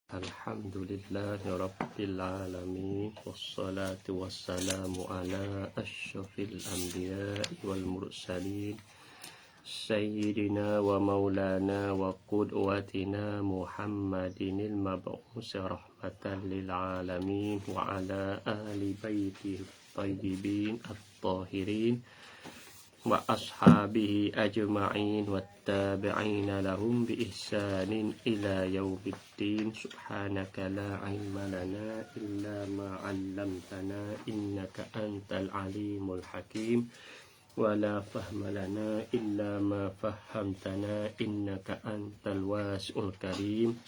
Alhamdulillahi Rabbil Alamin. Wassalatu wassalamu ala asyrafil anbiya'i wal mursalin Sayyidina wa maulana wa qudwatina Muhammadinil mab'usi rahmatan lil alamin wa ala ahli baitihi tayyibin at-tahirin wa ashabihi ajma'in wa tabi'ina lahum bi ihsanin ila yaumiddin. Subhanaka la ilma lana illa ma 'allamtana innaka antal alimul hakim wa la fahma lana illa ma fahamtana innaka antal wasi'ul karim.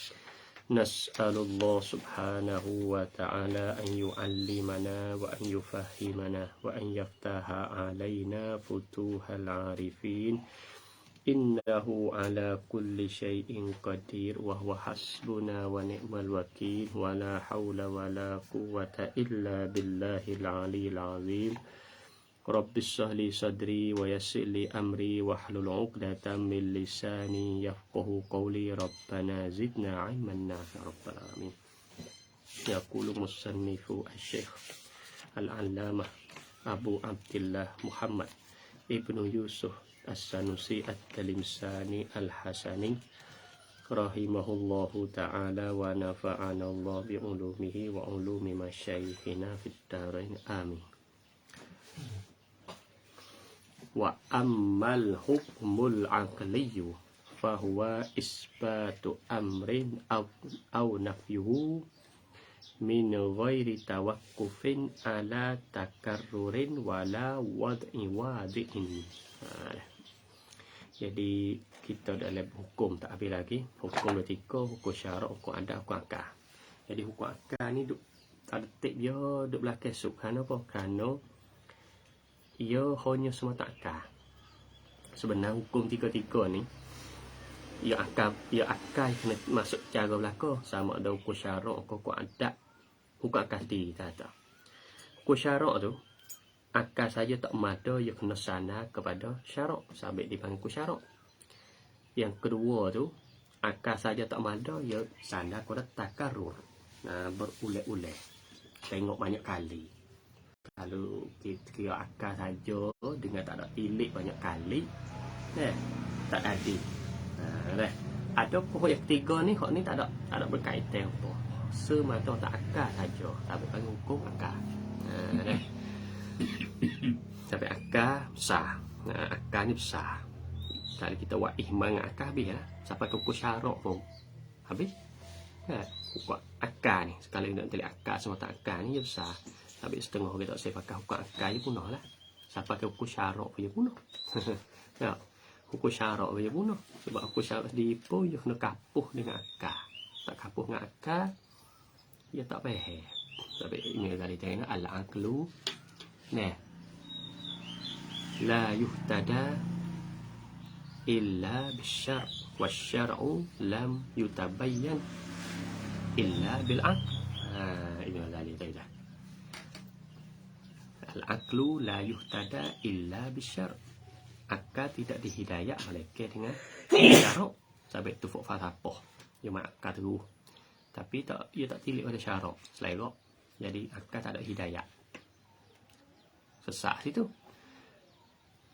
Nas'alullah subhanahu wa ta'ala an yu'allimana wa an yufahimana wa an yaftaha alaina futuhal arifin innahu ala kulli syai'in qadir wa huwa hasbuna wa ni'mal wakil wa la hawla wa la quwwata illa billahil aliyil azim. Rabbi shrah li sadri wa yassir li amri wahlul 'uqdatam min lisani yafqahu qawli. Rabbana zidna 'ilman nafi'a rabbal alamin. Yaqulu musannifu asy-syekh al-'allamah Abu Abdillah Muhammad Ibnu Yusuf As-Sanusi At-Talimsani Al-Hasani rahimahullahu ta'ala wa nafa'ana Allah bi ulumihi wa ulumi masyayikhina fid dharain amin. Wa ammal hukmul aqliyu fahuwa isbatu amrin aw nafyuhu min ghairi tawaqqufin ala takarrurin wala wad'i wadi'in. Jadi kita dalam hukum tak habis lagi. Hukum betika, hukum syarak, hukum adat, hukum akal. Jadi hukum akal ni duk tak detik dia duk belakang sub. Kerana apa? Kerana ia hanya semata akal. Sebenarnya hukum tiga-tiga ni ia akal kena masuk cara belaka. Sama ada hukum syarak, hukum adat, hukum akal sendiri tak. Hukum syarak tu akal saja tak mada, ia kena sana kepada syarak sampai dipanggil hukum syarak. Yang kedua tu akal saja tak mada, ia sana kepada takarrur. Berulang-ulang. Tengok banyak kali. Kalau kita kira akal saja dengan tak ada tilik banyak kali, tak adil. Ada pokok yang ketiga ni, hak ni tak ada berkaitan apa. Semata tak akal saja, tak panggil hukum akal. Tapi akal besar. Akal ni besar. Kalau kita buat ihmal dengan akal habis lah. Sampai ke hukum syarak pun habis. Hukum akal ni, sekali nak telik akal semata akal ni dia besar. Habis setengah kita tak pakai hukum akal je punah lah. Sampai ke hukum syarak pun dia punah. Hukum syarak pun dia punah. Sebab hukum syarak sendiri pun dia kena kapuh dengan akal. Tak kapuh dengan akal, dia tak faham. Tapi ini kali tengok al-aqlu la yuhtada illa bisyar' wasyar'u lam yutabayyan illa bil-aql. Ini kali tengok. Al-aqlu la yuhtada illa bisyar'. Akal tidak dihidayah melainkan dengan syarak. Sampai tu fok falsafah. Dia mak akal terus. Tapi ia tak tilik pada syarak. Selera. Jadi akal tak ada hidayah. Sesak situ.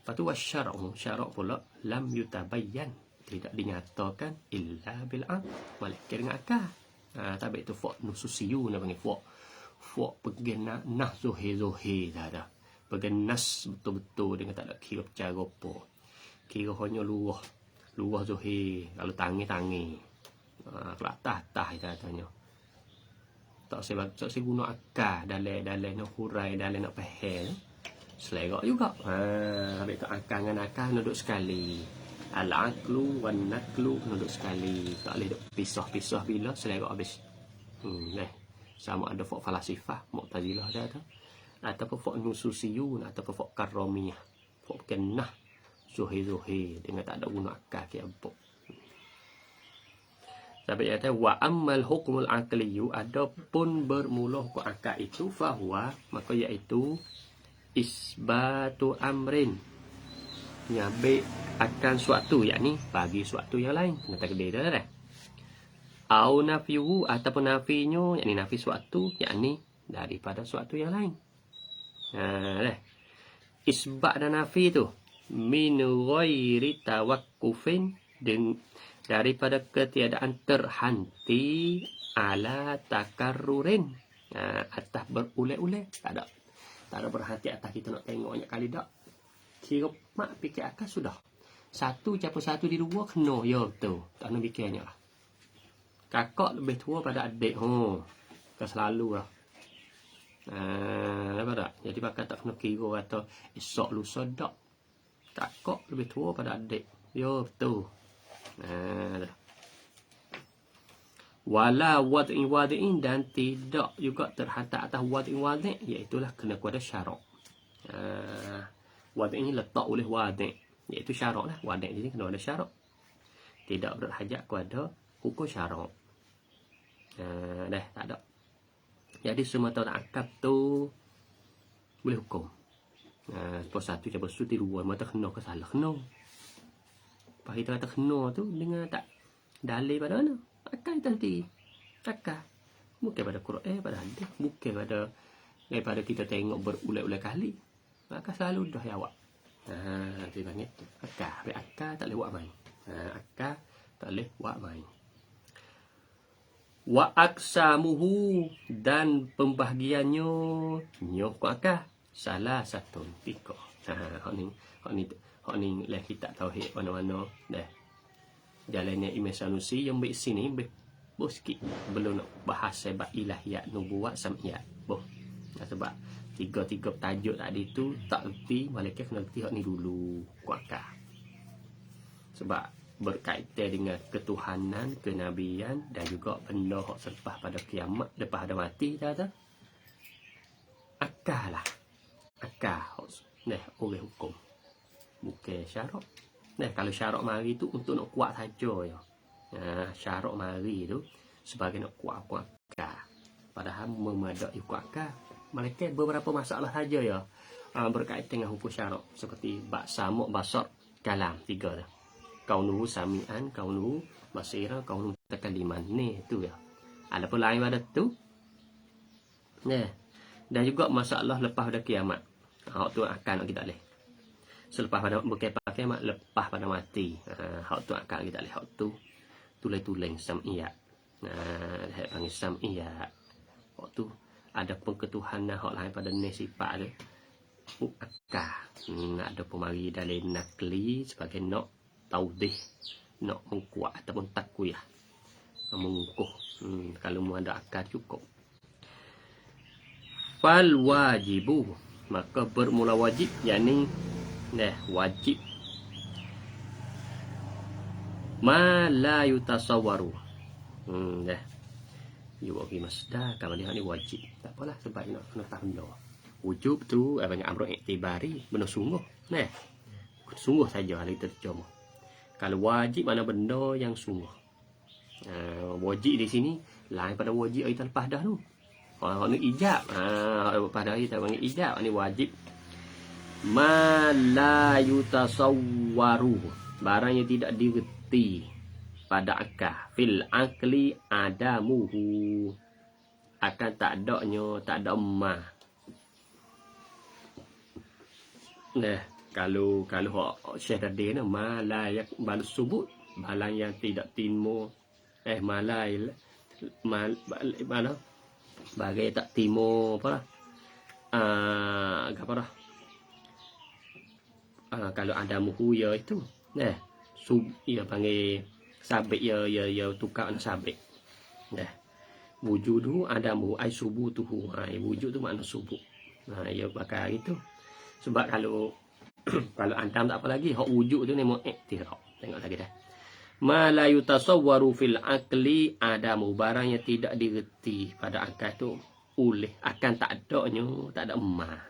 Lepas tu wasyar'u, syarak pula lam yutabayyan, tidak dinyatakan illa bil-aql, melainkan dengan akal. Sampai tu fok nususiyu nak panggil fok pegang nah zuhir dah ada. Pegang nas betul-betul dengan tak ada kira cara apa. Kira hanya luah zuhir, lalu tangi. Kalau atas kita tanya. Tak saya guna akal dalam nak hurai, dalam nak faham. Selera juga. Habis tu akal dengan akal duduk sekali. Al-aqlu wan naqlu duduk sekali. Tak boleh duk pisah-pisah bila selera habis. Sama ada fok falasifah, Mu'tazilah dah tu. Ataupun fok nususiyun, ataupun fok karramiyah. Fok kenah zuhir dengan tak ada guna akal ke apa. Sampai kata wa ammal hukmul aqliyu, adapun bermula hukum akal itu fahuwa, maka iaitu isbatu amrin, nyabik akan suatu, yakni bagi suatu yang lain. Kena takdir dah. Au nafiyu ataupun nafinya, yakni nafi suatu, yakni daripada suatu yang lain. Isbat dan nafi tu min ghairi tawakkufin, daripada ketiadaan terhenti ala takarrurin, atas berulek-ulek. Tak ada berhenti atas kita nak tengok banyak kali dak. Kira mak fikir akal sudah. Satu campur satu di dua kena ya betul. Tak nak fikirnya lah. Kakak lebih tua pada adik. Kan selalu lah. Apa tak? Jadi pakai tak kena kira kata esok lusa dak. Kakak lebih tua pada adik. Ya betul. Wala wad'in dan tidak juga terhantar atas wad'in, iaitulah kena kepada syarak. Wad'in letak oleh wadi', iaitu syarak lah. Wadi' di sini kena ada syarak. Tidak berhajat kepada hukum syarak. Tak ada. Jadi semua tahu akad tu boleh hukum. Sebab satu campur satu dua, mata kena ke salah kena. Pak kita kata kena tu dengan tak dalil pada mana? Akal tadi. Akal. Bukan pada Quran, pada hadis, bukan pada daripada kita tengok berulang-ulang kali. Maka selalu dah ya awak. Dia panggil akal. Akal tak boleh buat main. Akal tak boleh buat main. Wa aksamuhu, dan pembahagiannya nyok akal salah satu tiga. Hak ni lah kita tauhid mana-mana dah. Jalannya Imam Sanusi yang baik sini boh sikit belum nak bahas sebab ilahiyat, nubuat, sam'iyat. Boh. Sebab tiga-tiga tajuk tadi tu tak erti, malaikat kena erti hak ni dulu kuakah. Sebab berkaitan dengan ketuhanan, kenabian dan juga benda hak selepas pada kiamat, lepas ada mati kata. Akal lah. Akal hak oleh hukum. Bukan syarak. Kalau syarak mari tu untuk nak kuat saja ya. Syarak mari tu sebagai nak kuat akal. Padahal memadai kuat akal. Malaikat beberapa masalah saja ya. Berkaitan dengan hukum syarak seperti samuk, basar, kalam, tiga dah. Kaunuhu sami'an, kaunuhu basira, kaunuhu takaliman. Ni tu ya. Ada pun lain pada tu. Dan juga masalah lepas pada kiamat. Hak tu akan kita boleh. Selepas pada bukan pakai mak lepas pada mati. Hak tu akal kita lihat tu tulen-tulen sam'iyat. Hak panggil sam'iyat. Hak tu ada pengketuhanan hak lain pada sifat dia. Akal. Ada pemari dalil nakli sebagai nak taudih, nak mengkuat ataupun takwiyah. Mengukuh. Kalau mu ada akal cukup. Fal wajibu, maka bermula wajib, yakni wajib ma la yutasawwaru. You bagi masdar kalau dia ni wajib. Tak apalah sebab nak kena tahu benda. Wujub tu banyak amr iktibari, benda sungguh. Sungguh saja hal itu terjemah. Kalau wajib mana benda yang sungguh. Wajib di sini lain pada wajib ayat lepas dah tu. Hak ni ijab. Pada ayat panggil ijab, ni wajib. Ma la yutasawwaru, barang yang tidak digerti pada akal. Fil akli adamuhu, akan tak adanya, tak ada emas. Kalau hak Syekh tadi ni ma la yakbal subut, barang yang tidak timbul mana bagai tak timbul apa lah. Apa dah? Kalau ada muhu ya itu ia panggil sabit ya tukar sabit. Wujudu ada muhu ai subutuhu. Wujud tu makna subut. Ya pakai itu. Sebab kalau antam tak apa lagi, hak wujud tu ni mau iktiraf. Tengok lagi dah. Ma la yutasawwaru fil aqli adamu, barang yang tidak digerti pada akal tu oleh akan tak adanya, tak ada emas.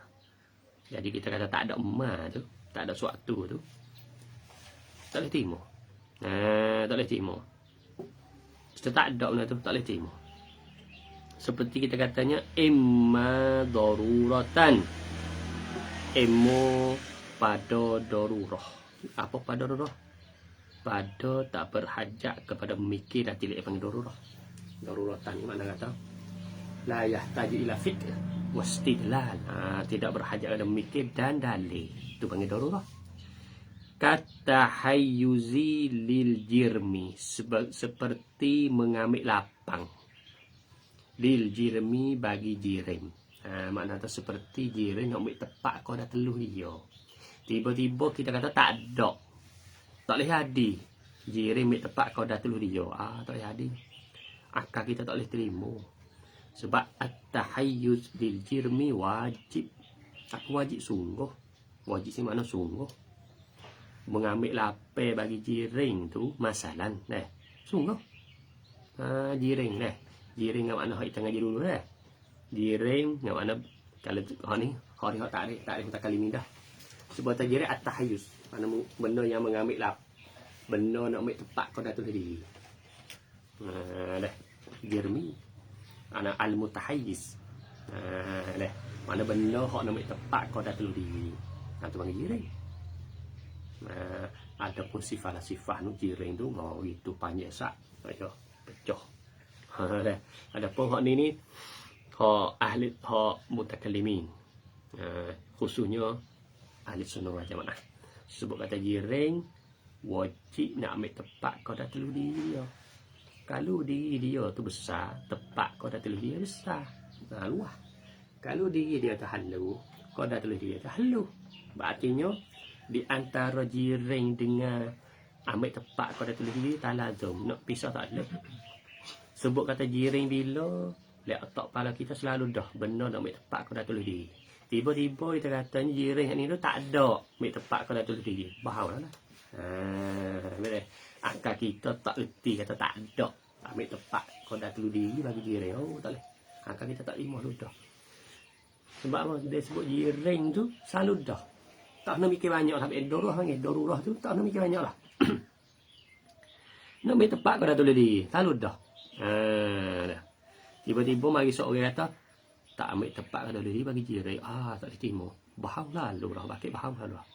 Jadi kita kata tak ada emas tu, tak ada suatu tu, tak boleh terima. Tak boleh terima. Tak ada benda tu, tak boleh terima. Seperti kita katanya imma daruratan, imma pada darurah. Apa pada darurah? kepada tak berhajat kepada memikir dan tidak panggil darurah. Daruratan ni mana kata? La yahtaju ila fikr wastidlal. Tidak berhajat kepada memikir dan dalil. Itu panggil darurah. Kata hayyuzi lil jirmi, seperti mengambil lapang. Lil jirmi bagi jirim. Maknanya seperti jirim nak ambil tepat kau dah teluh dia. Tiba-tiba kita kata tak ada. Tak boleh jadi. Jirim ambil tepat kau dah teluh dia. Tak boleh jadi. Akal kita tak boleh terima. Sebab at-tahayyuz lil jirmi wajib. Aku wajib sungguh. Wajib sih makna sungguh. Mengambil lapar bagi jiring tu masalah deh. Sungguh. Jiring deh. Jiring enggak makna hak kita ngaji dulu deh. Jiring enggak makna kalau ni hak tak ada mutakalimin dah. Sebab jiring at-tahayyuz. Mana benda yang mengambil lap. Benda nak ambil tepat kau dah tu tadi. Dah. Jirmi. Ana al-mutahayyiz. Dah. Mana benda hak nak ambil tepat kau dah tu tadi. Tu panggil jiring. Adapun sifat nu jiring tu mau itu panjang sak ayo pecah. Adapun hak ni hak ahli hak mutakallimin. Khususnya ahli sunnah wal jamaah. Sebab kata jiring wajib nak ambil tepat kau dah telu dia. Kalau diri dia tu besar, tepat kau dah telu dia besar. Luah. Kalau diri dia tu halu, kau dah telu dia tu halu. Artinya di antara jiring dengan ambil tepat kau dah tulis diri talazum, nak pisah tak ada. Sebut kata jiring bila lihat otak kepala kita selalu dah benda nak ambil tepat kau dah tulis diri. Tiba-tiba kita kata jiring ni tu tak ada ambil tepat kau dah tulis diri. Bahawa lah. Boleh. Akal kita tak erti kata tak ada ambil tepat kau dah tulis diri bagi jiring. Tak boleh. Akal kita tak terima dah. Sebab apa? Dia sebut jiring tu selalu dah. Tak nak mikir banyak lah. Darurah panggil. Darurah tu tak nak mikir banyak lah. Nak ambil tepat kau dah tulis diri. Selalu dah. Dah. Tiba-tiba mari seorang kata, tak ambil tepat kau dah tulis diri bagi jiring. Tak boleh terima. Bahau lalu lah. Bakit bahau lalu lah.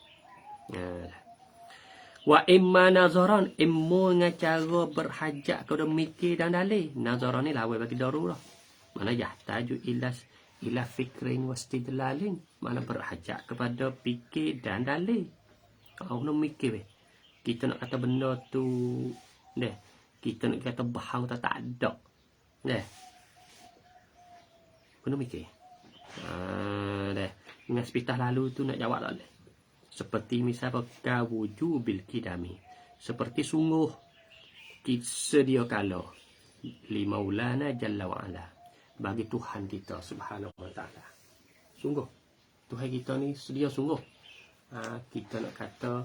Wa imma nazaran. Imma dengan cara berhajat kau dah mikir dan dalil. Nazaran ni lawan bagi darurah. Mana yahtaju ila fikrin wastidlalin, mana berhajat kepada fikir dan dalil. Kau nak mikir kita nak kata benda tu deh, kita nak kata bahau tak ada deh, kena mikir. Deh dengan sepitah lalu tu nak jawab tak deh. Seperti misal ka wujubil kidami, seperti sungguh sedia kala li maulana jalla wa ala, bagi Tuhan kita subhanahu wa ta'ala. Sungguh Tuhan kita ni sedia sungguh. Kita nak kata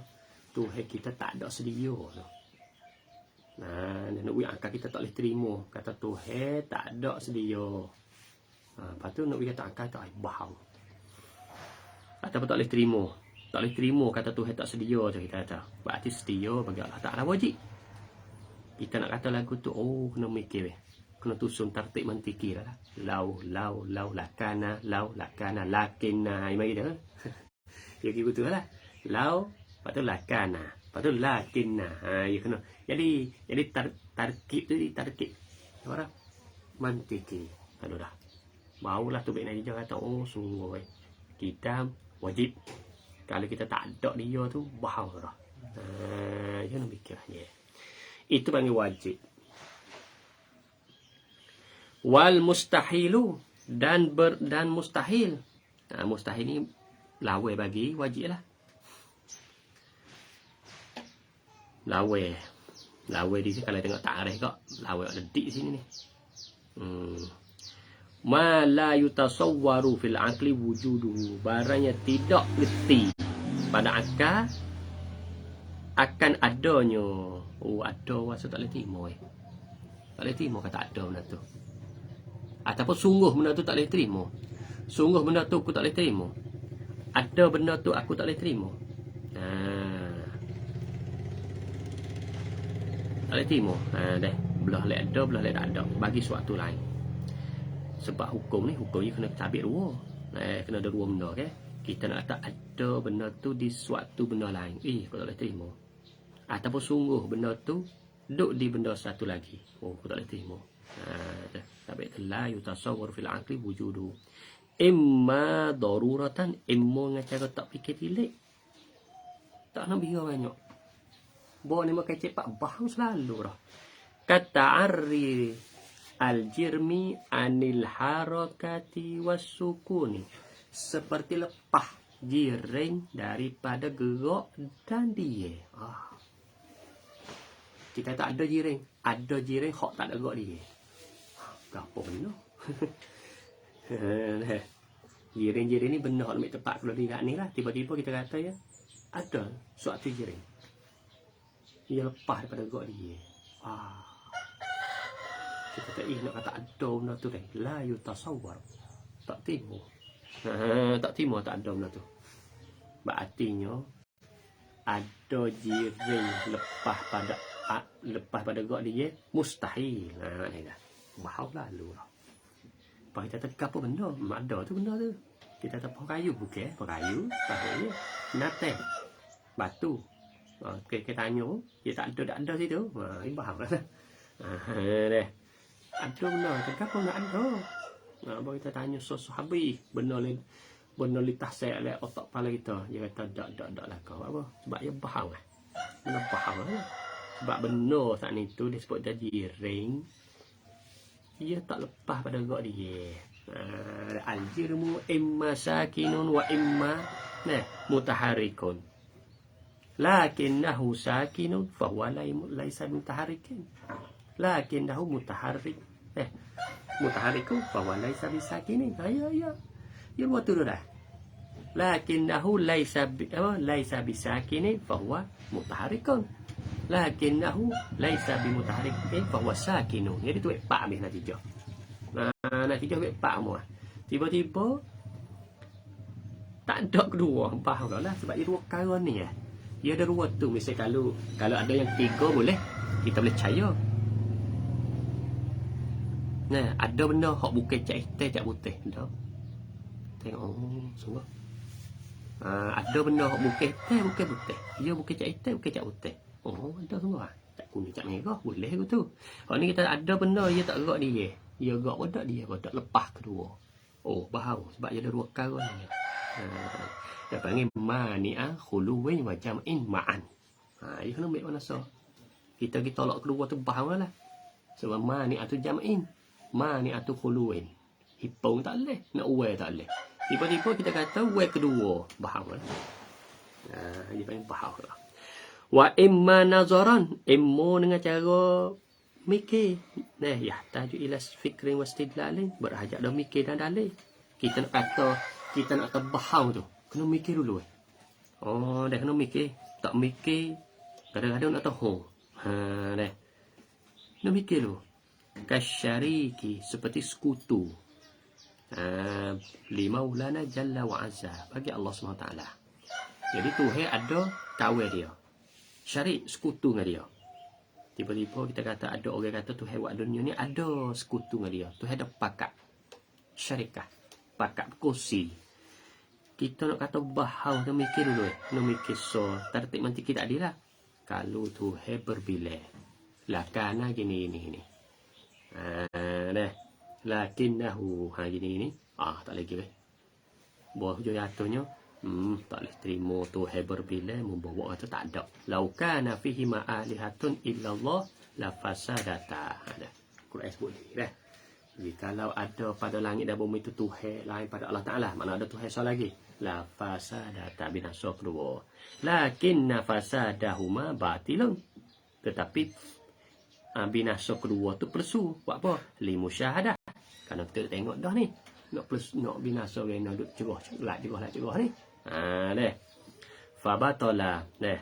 Tuhan kita tak ada sedia tu. Nak akal kita tak boleh terima kata Tuhan tak ada sedia. Lepas tu nak kata akal tak bahau. Ataupun tak boleh terima. Tak boleh terima kata Tuhan tak sedia je kita kata. Berarti sedia bagi Allah Ta'ala wajib. Kita nak kata lagu tu kena mikir kena tusun tertib mantiki lah. Lau lakana lakinna. Mari dah. Ya gitu lah. Lau patut lakana, patut lakinna. Ya kena. Jadi tarkib tu tarkib. Apa? Mantiki. Aduh dah. Maulah tu baik nak dia kata sungguh kita wajib. Kalau kita tak ada dia tu bahau dah. Jangan fikir dia. Itu panggil wajib. Wal mustahilu dan mustahil. Mustahil ni lawe bagi wajib lah. Lawe di sini kalau tengok takrif kok lawe ada di sini nih. Ma la yutasawwaru fil aqli wujuduhu, barangnya tidak reti pada akal akan adanya. Ada maksud tak boleh terima tak boleh terima kata ada benda tu. Ataupun sungguh benda tu tak boleh terima. Sungguh benda tu aku tak boleh terima. Ada benda tu aku tak boleh terima. Tak boleh terima. Dah. Belah lek ada, belah lek tak ada. Bagi suatu lain. Sebab hukum ni kena tabik dua. Kena ada dua benda. Okay? Kita nak kata ada benda tu di suatu benda lain. Kau tak boleh terima. Ataupun sungguh benda tu duduk di benda satu lagi. Oh, aku tak boleh terima. Tapi la yutasawwar fil aqli wujudu. Imma daruratan, imma dengan cara tak fikir tilik. Tak nak bira banyak. Bawa ni makan cepat bahang selalu dah. Kata arri al-jirmi anil harakati wassukuni. Seperti lepah jiring daripada gerak dan dia. Kita tak ada jiring. Ada jiring, hak tak ada gerak dia. Apa benda? Jiring-jiring ni benda hak ambil tempat kalau dia ni lah. Tiba-tiba kita kata ya, ada suatu jiring. Dia lepas daripada gerak dia. Kita tak nak kata ada benda tu dah. La yutasawwar. Tak timu. Tak timu tak ada benda tu. Berartinya ada jiring lepas pada gerak dia mustahil. Ni dah. Bahau lalu lah. Apa kita tak apa benda? Ada tu benda tu. Kita tak pakai kayu bukan? Pakai kayu, tahu nate. Batu. Kita tanya, dia tak ada situ. Ini bahau lah. Deh. Ada benda, kenapa nak ada? Baru kita tanya sahabat, benda litah saya oleh otak kepala kita. Dia kata, tak lah kau. Apa? Sebab dia bahang lah. Benda bahang lah. Sebab benda saat ni tu, dia sebut jadi ring. Dia tak lepas pada gerak dia. Al-jirmu imma sakinun wa imma mutaharrikun. Lakinnahu sakinun fahuwa laisa mutaharrikin. Lakinnahu mutaharrik. Mutaharrikun fahuwa laisa bisakinin. Ya. Ya buat tu dah. Lakinnahu laisa bisakinin fahuwa mutaharrikun. Lakinnahu laisa bimutaharrikin fahuwa sakinun. Jadi tu pak habis natijah. Natijah pak semua. Tiba-tiba tak ada kedua. Faham tak lah sebab dia dua perkara ni ya. Dia ada dua tu. Misal kalau ada yang tiga boleh kita boleh percaya. Ada benda hak bukan cak hitam cak putih. Dah. Tengok sungguh. Ada benda hak bukan hitam bukan putih. Dia bukan cak hitam bukan cak putih. Ada semua. Tak kuning cak merah boleh ke tu. Kalau ni kita ada benda dia tak gerak dia. Dia gerak bodak dia bodak lepas kedua. Bahau sebab dia ada dua perkara ni. Dia panggil mani'ah khuluwin wa jam'in ma'an. Dia kena ambil mana so. Kita tolak kedua tu bahau lah. Sebab mani'ah tu jam'in. Mani'ah tu khuluwin. Hipau tak boleh. Nak uai tak boleh. Tiba-tiba kita kata uai kedua. Bahau lah. Dia panggil bahau lah. Wa imma nazaran. Imma dengan cara mikir. Yahtaju ila fikrin wa istidlalin. Berhajat dah mikir dan dalil. Kita nak kata bahau tu. Kena mikir dulu. Dah kena mikir. Tak mikir. Kadang-kadang nak tahu. Dah. Kena mikir dulu. Kasyariki. Seperti sekutu. Limaulana Jalla wa Azza. Bagi Allah SWT. Jadi Tuhan ada kawan dia. Syarik sekutu dengan dia. Tiba-tiba kita kata ada orang kata Tuhan buat dunia ni ada sekutu dengan dia. Tuhan ada pakat. Syarikah. Pakat kursi. Kita nak kata bahau, nak mikir dulu. Nak mikir tertib mantik tak adil lah. Kalau Tuhan berbilang. Lakana gini. Dah. Lakinnahu. Gini. Tak lagi. Buah hujung jatuhnya. Tak boleh terima Tuhan berbilang. Membawa kata tak ada. Laukana fihi ma'alihatun illallah. Lafasadata. Quran sebut ni. Dah. Jadi kalau ada pada langit dan bumi itu Tuhan lain pada Allah Ta'ala. Mana ada Tuhan soal lagi. La fasadata binasa kedua. Lakinna fasadahuma batilun. Tetapi binasa kedua tu persu. Buat apa? Limusyahadah. Kerana kita tengok dah ni. Nak binasa orang nak duduk cerah ni. Dah. Fabatola. Dah.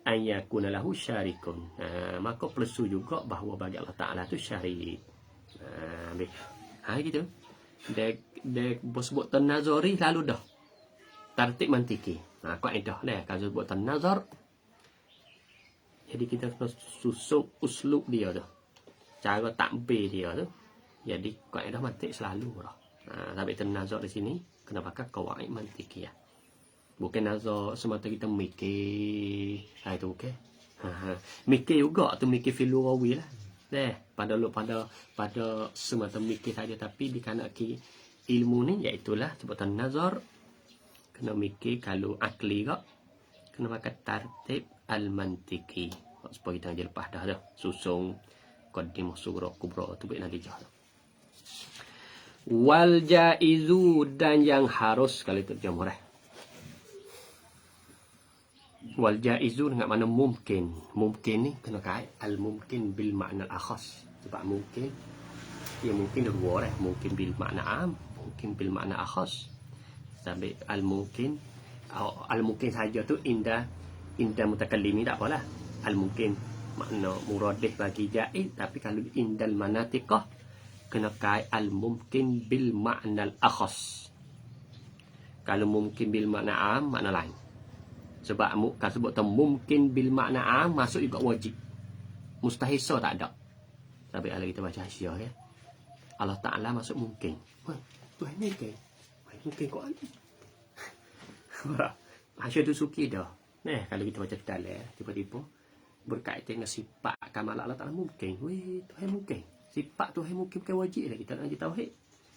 Anyakuna lahu syarikun. Maka persu juga bahawa bagi Allah Ta'ala tu syarik. Gitu. Dia sebut tanazuri lalu dah. Tertib mantiki. Kaedah dah kalau sebut tanazar. Jadi kita kena susun uslub dia tu. Cara takbir dia tu. Jadi kaedah mantik selalu dah. Tapi tanazar di sini kena pakai qawaid mantiki ya. Bukan nazar semata kita mikir. Itu okey. Mikir juga tu mikir filosofi lah. Pada semata mikir saja, tapi dikanaki ilmu ni iaitulah sebutan nazar. Kena mikir kalau akli kak, kena pakai tartib al-mantiki. Supaya kita lepas dah dah susung qaddimah surah kubra tu baik natijah tu. Wal jaizu, dan yang harus, kalau terjemah wal jaizu dengan makna mungkin. Mungkin ni kena kait al mungkin bil makna al akhas. Sebab mungkin dia mungkin dua mungkin bil makna am, mungkin bil makna akhas. Sampai al mungkin saja tu inda mutakallimi tak apalah. Al mungkin makna muradih bagi jaiz, tapi kalau indal manatiqah kena kait al mungkin bil makna al akhas. Kalau mungkin bil makna am, makna lain. Sebab kalau sebut mungkin bil makna am, masuk juga wajib. Mustahil tak ada. Tapi kalau kita baca Hasyiah ya, Allah Ta'ala masuk mungkin. Tuhan mungkin. Mungkin kau ada. Hasyiah tu suki dah. Kalau kita baca dalam, tiba-tiba berkaitan dengan sifat kamal Allah Ta'ala mungkin. Tuhan mungkin. Sifat Tuhan mungkin bukan wajib. Kita nak jadi tauhid.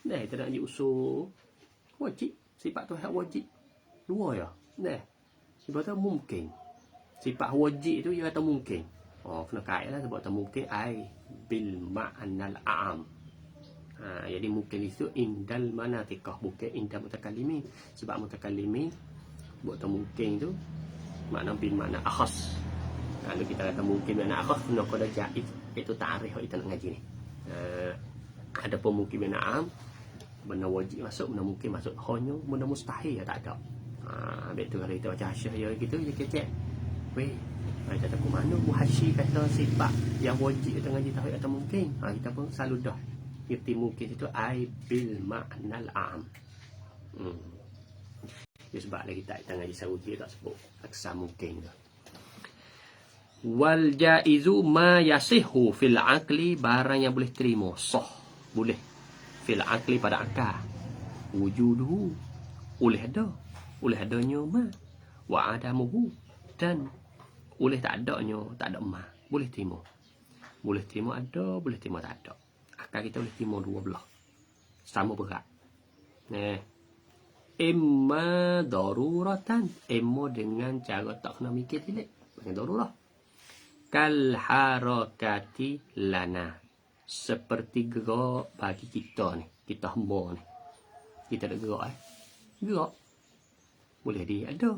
Kita nak jadi usul wajib. Sifat Tuhan wajib. Dua ya. Sebab tu mungkin. Sifat wajib tu dia kata mungkin. Kena kait lah sebab tu mungkin ai bil ma'nal a'am. Jadi mungkin itu indal manatiqah, bukan indal mutakallimi. Sebab mutakallimi buat tu mungkin tu makna bil makna akhas. Kalau kita kata mungkin makna akhas, kena kena jaiz. Itu ta'rif kita nak ngaji ni. Ada pun mungkin makna am, benda wajib masuk, benda mungkin masuk. Hanya benda mustahil ya tak ada. Betul kalau kita baca Hasyiah ya gitu je kecek. Kita tak mana muhasyi kata sifat yang wajib kita ngaji tauhid atau mungkin. Kita pun selalu dah ngerti mungkin itu ai bil ma'nal am. Sebab lagi kita ngaji saruji tak sebut aksa mungkin tu. Wal jaizu ma yasihu fil aqli, barang yang boleh terima sah, boleh fil aqli pada akal. Wujuduhu, oleh adanya ma, wa adamuhu, dan oleh tak adanya, tak ada ma, boleh terima ada, boleh terima tak ada. Akal kita boleh terima dua belah sama berat. Imma daruratan, imma dengan cara tak kena mikir tilik, dengan darurah. Kal harakati lana, seperti gerak bagi kita ni, kita hamba ni. Kita ada gerak gerak. Boleh dia ada,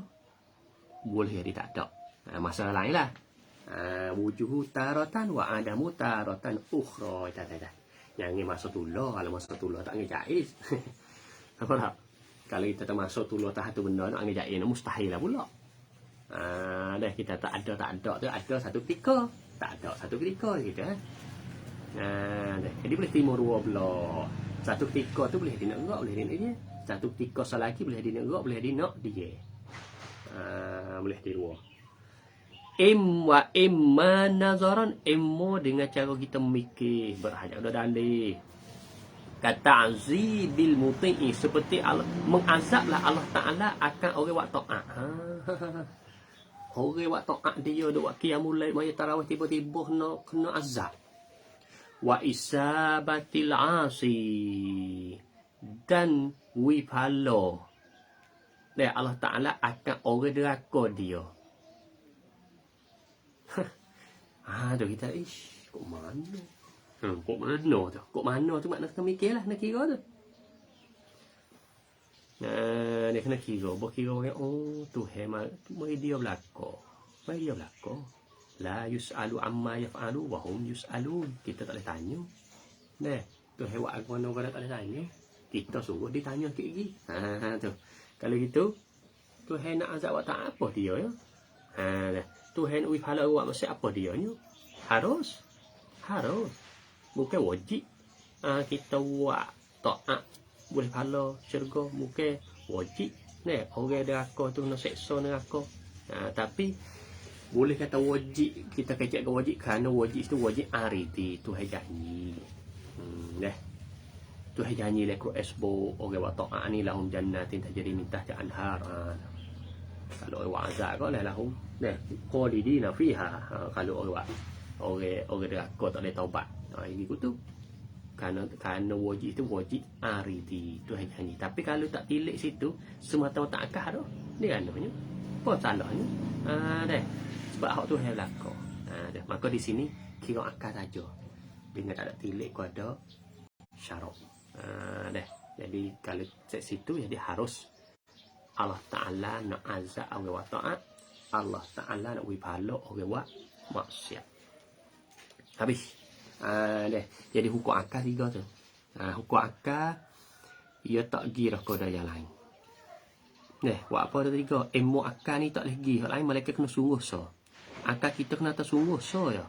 boleh dia tak ada. Masalah lain lah. Wujuhu taratan wa adamu taratan ukhra. Yang ni masuk tulah, kalau masuk tulah tak ngejaiz. Apa tak? Kalau kita tak masuk tulah tak satu benda nak ngejaiz, mustahil lah pula. Kita tak ada tu ada satu ketika, tak ada satu ketika kita. Jadi boleh terima dua belah. Satu ketika tu boleh dia nak gerak, boleh dia nak dia. Satu ketika selagi boleh dia nak gerak, boleh dia nak dia. Boleh dia dua. Imma nazaran, imma dengan cara kita mikir, berhadap ada dalil. Kata azibil muti'i, seperti Allah mengazablah Allah Ta'ala akan orang buat taat. Orang buat taat dia duk buat qiyamul lail, maya tarawih, tiba-tiba kena azab. Wa isabatil asi, dan wipalo. Dan Allah Ta'ala akan orang deraka dia. Tu kita kok mana? Kok mana tu? Kok mana tu makna kena mikir lah, nak kira tu. Dia kena kira, berkira orang, Tuhan mari dia belaka. La yus'alu amma yaf'alu wa hum yus'alun. Kita tak boleh tanya. Tuhan buat aku mana tak boleh tanya. Kita suruh dia tanya sikit lagi. Tu. Kalau gitu, Tuhan nak azab buat tak apa dia ya? Tuhan uih pahala buat masa apa dia nya? Harus. Bukan wajib. Kita buat taat boleh pahala syurga, bukan wajib. Orang neraka tu nak seksa neraka. Tapi boleh kata wajib, kita kecek ke wajib kerana wajib itu wajib ariti. Tuhan janji. Tuhan janji leku esbo orang buat taat ni lahum jannatin tajri min tahtiha anhar. Kalau orang azab kau lah lahum. Nah, khalidina fiha. Kalau orang deraka tak boleh taubat. Ini kutu. Kerana wajib itu wajib aridi tu hanya. Tapi kalau tak tilik situ semata-mata akal tu. Dia namanya. Apa salahnya? Deh. Sebab hak tu hai belaka. Deh. Maka di sini kira akal saja. Dengan tak ada tilik kau ada syarat. Deh. Jadi kalau set situ jadi harus Allah Ta'ala nak azab orang wa ta'at. Allah Ta'ala nak beri pahala orang wa maksiat. Habis. Deh. Jadi hukum akal 3 tu. Hukum akal ia tak pergi dah kepada yang lain. Deh, buat apa dah 3? Ilmu akal ni tak boleh pergi. Hak lain malaikat kena sungguh so. Akal kita kena tersungguh so ya.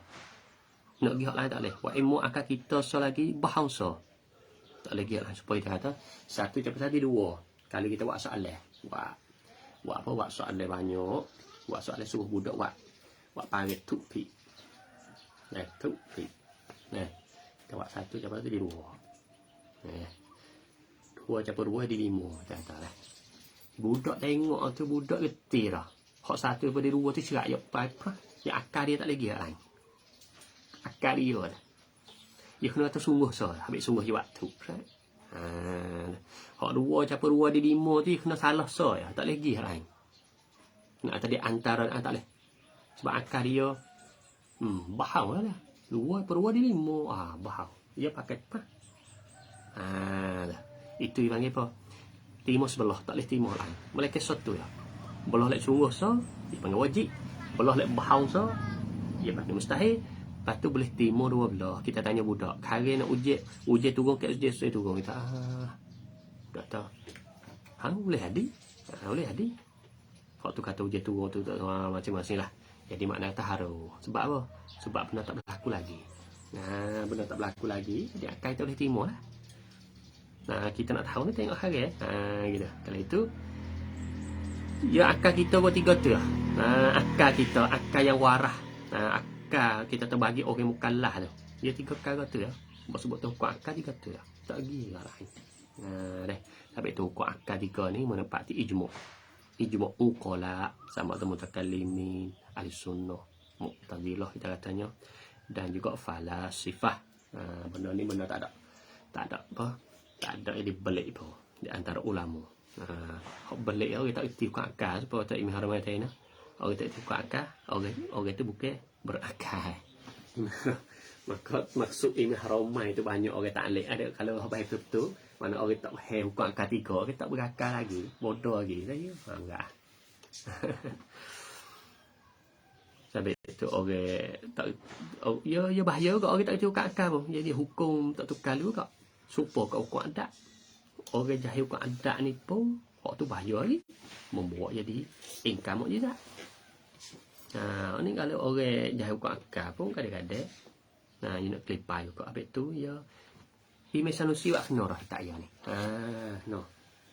Nak pergi hak lain tak boleh. Buat ilmu akal kita so lagi bahasa. Tak boleh pergi hak lain. Supaya dia kata 1 capai 1 2. Kalau kita buat soalan. Buat apa? Buat soalan banyak. Buat soalan suruh budak buat parit tu pi. Tu pi. Kita buat 1 capai 1 di 2. 2 capai 2 di 5. Kata lah. Budak tengok tu budak reti dah. Hak 1 capai 2 tu cerak ya apa? Ya akal dia tak lagi hak lain. Akal dia dah. Dia kena tersungguh so. Habis sungguh je waktu. Hak 2 capai 2 di 5 tu kena salah so ya. Tak lagi hal lain. Nak tadi antara tak leh. Sebab akal dia bahau lah. 2 per 2 di 5. Bahau. Dia pakai apa? Itu dipanggil apa? Timur sebelah. Tak boleh timur lain. Malaikat satu ya. Belah lek sungguh so. Dia panggil wajib. Belah lek bahau so. Dia panggil mustahil. Lepas tu boleh timur 2 belah. Kita tanya budak. Hari nak ujian turun ke ujian saya turun. Kita tak tahu. Boleh hadir? Boleh hadir. Waktu kata ujian turun tu macam-macam lah. Jadi makna tak haru. Sebab apa? Sebab benda tak berlaku lagi. Benda tak berlaku lagi. Jadi akal kita boleh timur lah. Kita nak tahu ni tengok hari gitu. Kalau itu ya akal kita buat 3 tu lah. Akal kita, akal yang warah. Akal kita terbagi orang mukallaf tu. Dia 3 perkara tu ya. Sebab tu hukum akal 3 tu ya. Tak lagi lah lain. Sampai tu hukum akal 3 ni menepati ijmu'. Ijmu' uqala sama tu mutakallimin, ahli sunnah, mu'tazilah kita katanya. Dan juga falasifah. Benda ni benda tak ada apa? Tak ada yang dibelik pun di antara ulama. Hak belik orang tak erti hukum akal sebab tak Ibn Haram kata ni. Orang tak erti hukum akal, orang tu bukan berakal. Maka maksud Ibn Haram itu banyak orang tak alik. Ada kalau habis betul mana orang tak faham hukum akal 3, orang tak berakal lagi, bodoh lagi saja. Enggak. Sampai itu orang tak ya bahaya juga orang tak erti hukum akal pun. Jadi hukum tak tukar juga. Supaya kat hukum adat. Orang jahil hukum adat ni pun hak tu bahaya lagi. Membawa jadi ingkar mukjizat. Ni kalau orang jahil hukum akal pun kadang-kadang dia nak kelipai juga. Habis tu ya imej manusia wak kena dah tak ya ni.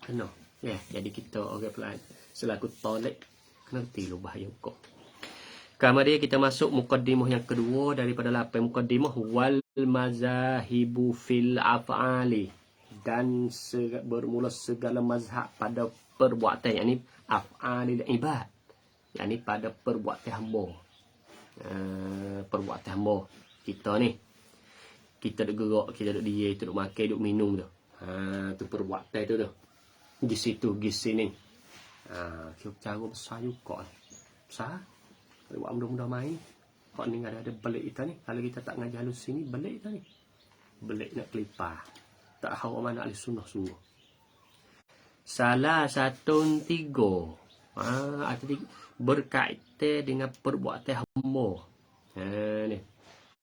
Kena. Ya, jadi kita orang pelan selaku tolek kena reti lu bahaya hukum. Kemudian kita masuk mukaddimah yang kedua daripada 8 mukaddimah wal mazahibu fil af'ali, dan bermula segala mazhab pada perbuatan, yakni af'alil ibad, yakni pada perbuatan hamba. Perbuatan hamba kita ni, kita duk gerak, kita duk dia, kita duk makan, duk minum tu. Tu perbuatan tu. Di situ, di sini. Cara besar juga. Besar. Kalau buat mudah-mudah main. Kok ni ada belik kita ni. Kalau kita tak ngajar halus sini, belik kita ni. Belik nak kelipar. Tak tahu mana ahli sunnah sungguh. Salah satu 3. Artinya berkaitan dengan perbuatan hamba. Ni.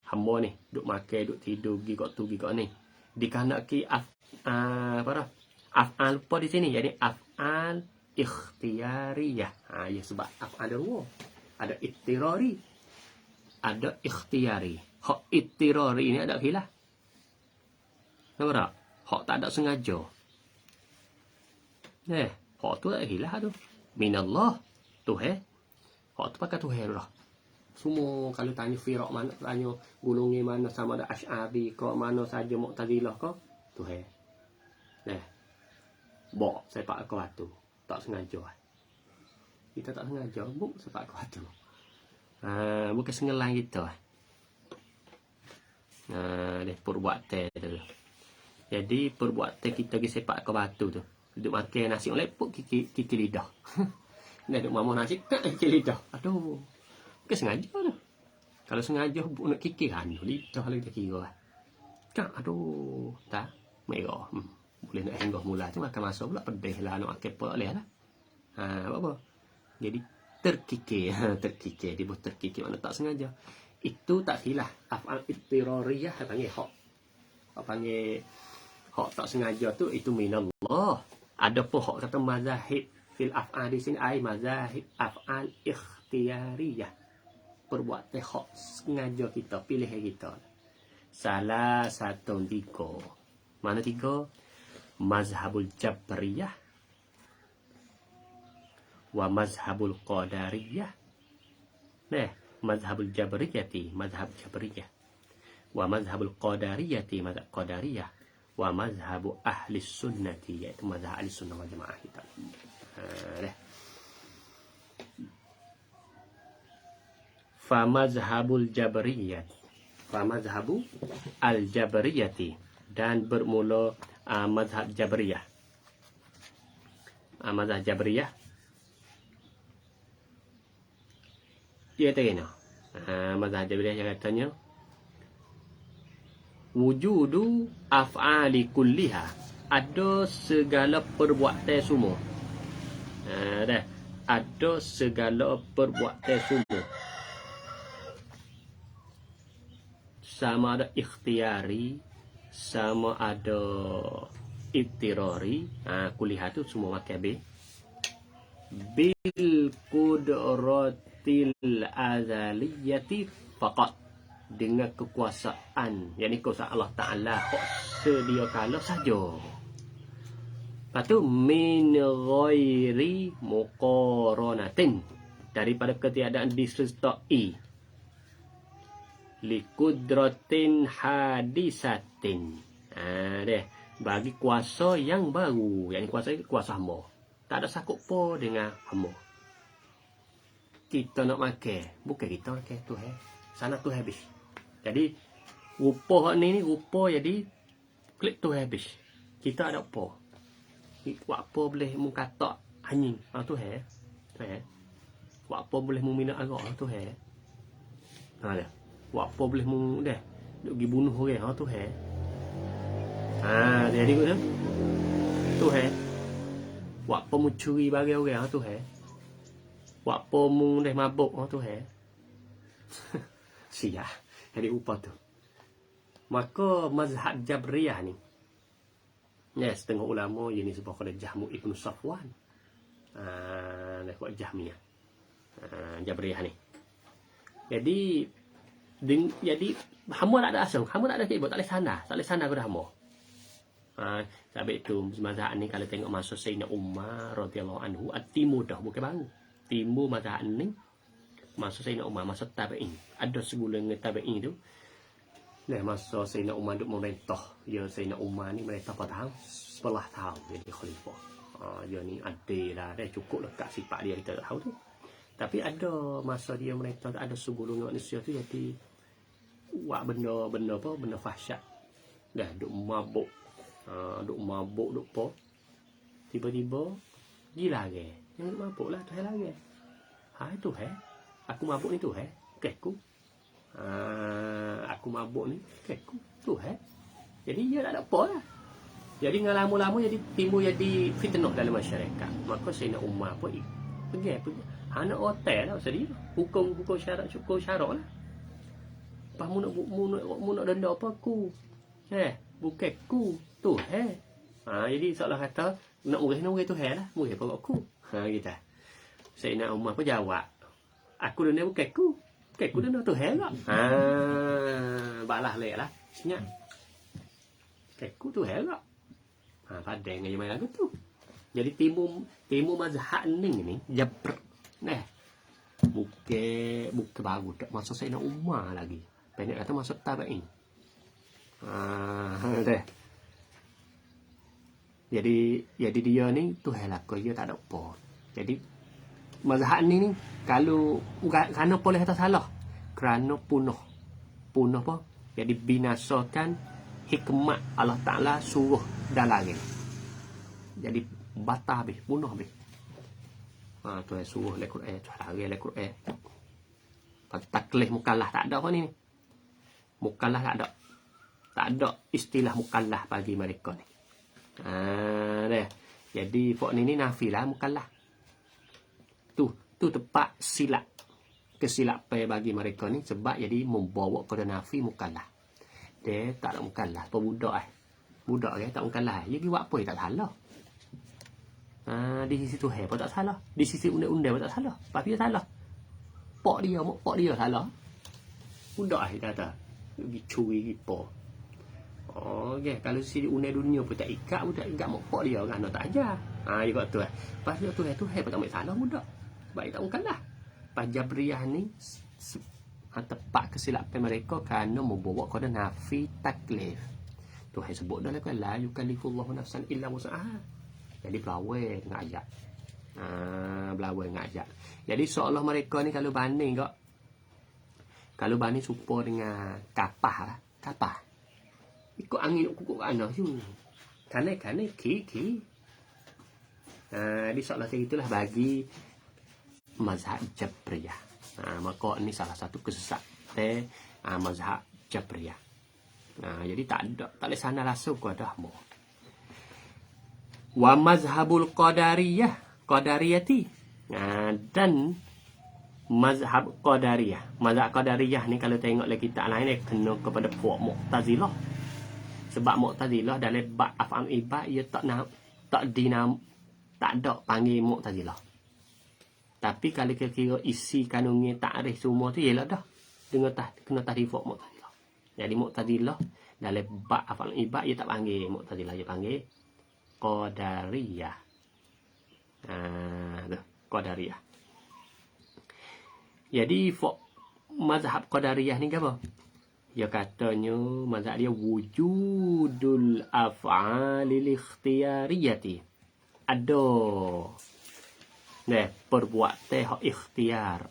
Hamba ni. Duk makan, duk tidur, pergi kat tu, pergi kat ni. Dikehendaki af'al apa di sini? Jadi af'al ikhtiyariyah. Ya sebab af'al ada 2. Ada ittirari, ada ikhtiyari. Hak ittirari ini ada khilaf. Nampak tak? Hak tak ada sengaja. Hak tu ada khilaf tu. Minallah. Tuhan. Hak tu pakai Tuhan lah. Semua kalau tanya firak mana, tanya golongan mana, sama ada Asy'ari ke mana saja, Mu'tazilah ke, Tuhan. Bok saya pakai waktu. Tak sengaja. Kita tak sengaja buk sebab kuat tu. Bukan sengelang kita. Dia perbuatan tu. Jadi perbuatan kita ke sepak ke batu tu. Duduk makan nasi lepuk kiki lidah. Dah duduk mamak nasi tak kiki lidah. Aduh. Bukan sengaja tu. Kalau sengaja buk nak kiki kan lidah lagi tak kira. Kak aduh, tak merah. Boleh nak henggah mula tu makan masuk pula pedih lah nak makan pula leh lah. Apa? Jadi terkikir dia buat terkikir mana tak sengaja. Itu tak silap af'al ittirariyah panggil hak. Panggil hak tak sengaja tu itu minallah. Ada pun hak kata mazahib fil af'al di sini ai mazahib af'al ikhtiyariyah. Perbuatan hak sengaja kita pilih kita. Salah satu 3. Mana 3? Mazhabul Jabriyah wa mazhabul Qadariyah. Mazhabul Jabriyati, mazhab Jabriyah. Wa mazhabul Qadariyati, mazhab Qadariyah. Wa mazhabu ahli sunnati, yaitu mazhab ahli sunnah wal jamaah kita. Fa mazhabul Jabriyah, fa mazhabu al-Jabriyati, dan bermula mazhab Jabriyah. Mazhab Jabriyah dia kata mazhab Jabriyah yang katanya wujudu af'ali kulliha, ada segala perbuatan semua. Ada segala perbuatan semua. Sama ada ikhtiyari, sama ada ittirari. Kuliah tu semua makan bil qudratil azaliyati faqat, dengan kekuasaan, yakni kuasa Allah Ta'ala sedia kala saja. Lepas tu min ghairi muqaranatin, daripada ketiadaan disertai likudratin hadisatin. Bagi kuasa yang baru, yang kuasa hamba. Tak ada sakut po dengan hamba. Kita nak makan, bukan kita makan tu sana tu habis. Jadi rupa ni rupa jadi klik tu habis. Kita ada apa? Buat apa boleh mengkatak anjing tu buat apa boleh meminat arak tu dah. Buat apa boleh dah duk pergi bunuh orang tu jadi tu buat apa mu curi barang orang tu buat apa mu dah mabuk tu sia. Jadi rupa tu. Maka mazhab Jabriyah ni, setengah ulama ini sebab kata Jahmu Ibn Safwan. Buat Jahmiyah. Jabriyah ni. Jadi hamba tak ada asal, hamba tak ada cik, tak boleh sana kepada hamba. Sebab itu mazhab ni kalau tengok masa Sayyidina Umar radhiyallahu anhu, timur dah bukan baru. Timur mazhab ni masa Sayyidina Umar, masa tabi'in. Ada sebulan dengan tabi'in tu. Masa Sayyidina Umar duk memerintah. Sayyidina Umar ni merintah berapa tahun? 11 tahun jadi khalifah. Dia ni adil lah. Dia cukup dekat sifat dia, kita tak tahu tu. Tapi ada masa dia merintah, ada sebelum manusia tu jadi buat benda fahsyat. Duk mabuk. Duk apa. Tiba-tiba gila ke. Yang duk mabuk lah tu lagi. Itu aku mabuk ni tu keku. Aku mabuk ni keku tu Jadi dia tak ada apa lah. Jadi dengan lama-lama jadi timbul jadi fitnah dalam masyarakat. Maka Sayyidina Umar pun pergi. Nak hotel lah pasal dia. Hukum syarak lah. Lepas mu nak denda apa aku? Bukan ku tu jadi seolah kata nak urih tu lah. Urih apa aku? Gitu. Sayyidina Umar pun jawab, aku denda bukan ku denda tu lah. Balah lek lah. Senyap. Ku tu lah. Padang aja main lagu tu. Jadi timur mazhab ni Jabr. Bukan baru tak masa Sayyidina Umar lagi. Pendek kata masa tabi'in. Jadi dia ni tu lah, dia tak ada apa. Jadi mazhab ni kalau kerana boleh atau salah, kerana punah apa, jadi binasakan hikmat Allah Ta'ala suruh dalam ni, jadi batal habis, punah habis. Tuhan suruh le Quran, Tuhan lari le Quran. Taklif mukallaf tak ada apa ni. Mukallaf tak ada istilah mukallaf bagi mereka ni. Dah. Jadi pok ni nafilah mukallaf. Tu tepat silap kesilapan bagi mereka ni sebab jadi membawa kepada nafi mukallaf. Dia tak ada mukallaf, apa budak budak ke tak mukallaf. Dia pergi buat apa tak salah. Di sisi Tuhan pun tak salah, di sisi undang-undang pun tak salah. Tapi dia salah. Pak dia salah. Budak dia kata pergi curi gipo. Okey, kalau sisi undang dunia pun tak ikat, budak ingat mak pak dia kan tak ajar. Dia kata tu. Pas dia Tuhan pun tak ambil salah budak. Sebab dia tak mukallaf. Pas Jabriyah ni tepat kesilapan mereka kerana membawa kepada nafi taklif. Tuhan sebut dalam Quran la yukallifullahu nafsan illa wus'aha. Jadi berlawan dengan ayat. Berlawan dengan ayat. Jadi seolah mereka ni kalau banding kok, kalau banding serupa dengan kapah lah. Kapah. Ikut angin kukuk anak tu. Kanan-kanan kiri. Jadi seolah itulah bagi mazhab Jabriyah. Maka ni salah satu kesesatan mazhab Jabriyah. Jadi tak boleh sana langsung kau dah mau. Wa mazhabul qadariyati. Dan mazhab qadariyah. Mazhab qadariyah ni kalau tengok lagi kitab lain dia kena kepada puak Mu'tazilah. Sebab Mu'tazilah dalam bab af'al ibad ia tak ada panggil Mu'tazilah. Tapi kalau kira-kira isi kanunnya takrif semua tu ialah dah kena tahrifat Mu'tazilah. Jadi Mu'tazilah dalam bab af'al ibad ia tak panggil Mu'tazilah, dia panggil Qadariyah. Qadariyah. Jadi mazhab Qadariyah ni apa? Dia katanya mazhab dia wujudul af'alil ikhtiyariyati. Ada perbuatan hak ikhtiar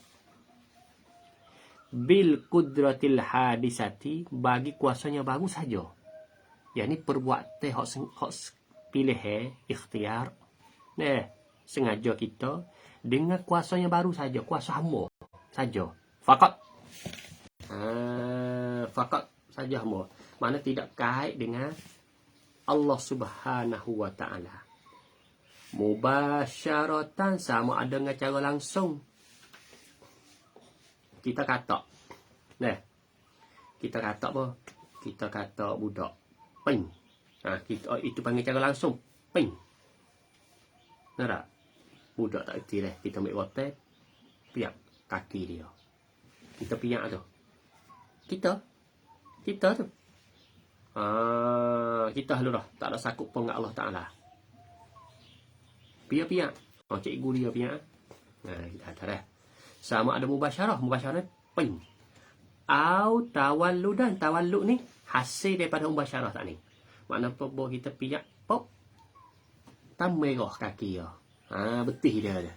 bil qudratil hadisati bagi kuasanya baru saja. Yani perbuatan hak pilih ikhtiar sengaja kita dengan kuasanya baru saja, kuasa hamba saja, fakat saja hamba, mana tidak kait dengan Allah Subhanahu wa taala mubasyaratan, sama ada dengan cara langsung. Kita kata apa? Kita kata budak ping. Itu panggil cara langsung. Ping. Nampak? Budak tak erti dah. Kita ambil water, piak kaki dia. Kita piak tu. Kita tu. Kita halurah. Tak ada sakut pun dengan Allah Ta'ala. Piak. Cikgu dia piak. Kita kata dah. Sama ada mubasyarah. Mubasyarah ping. Au tawalludan. Tawallud ni hasil daripada mubasyarah tak ni. Makna apa kita piak pop tam merah kaki dia. Betih dia.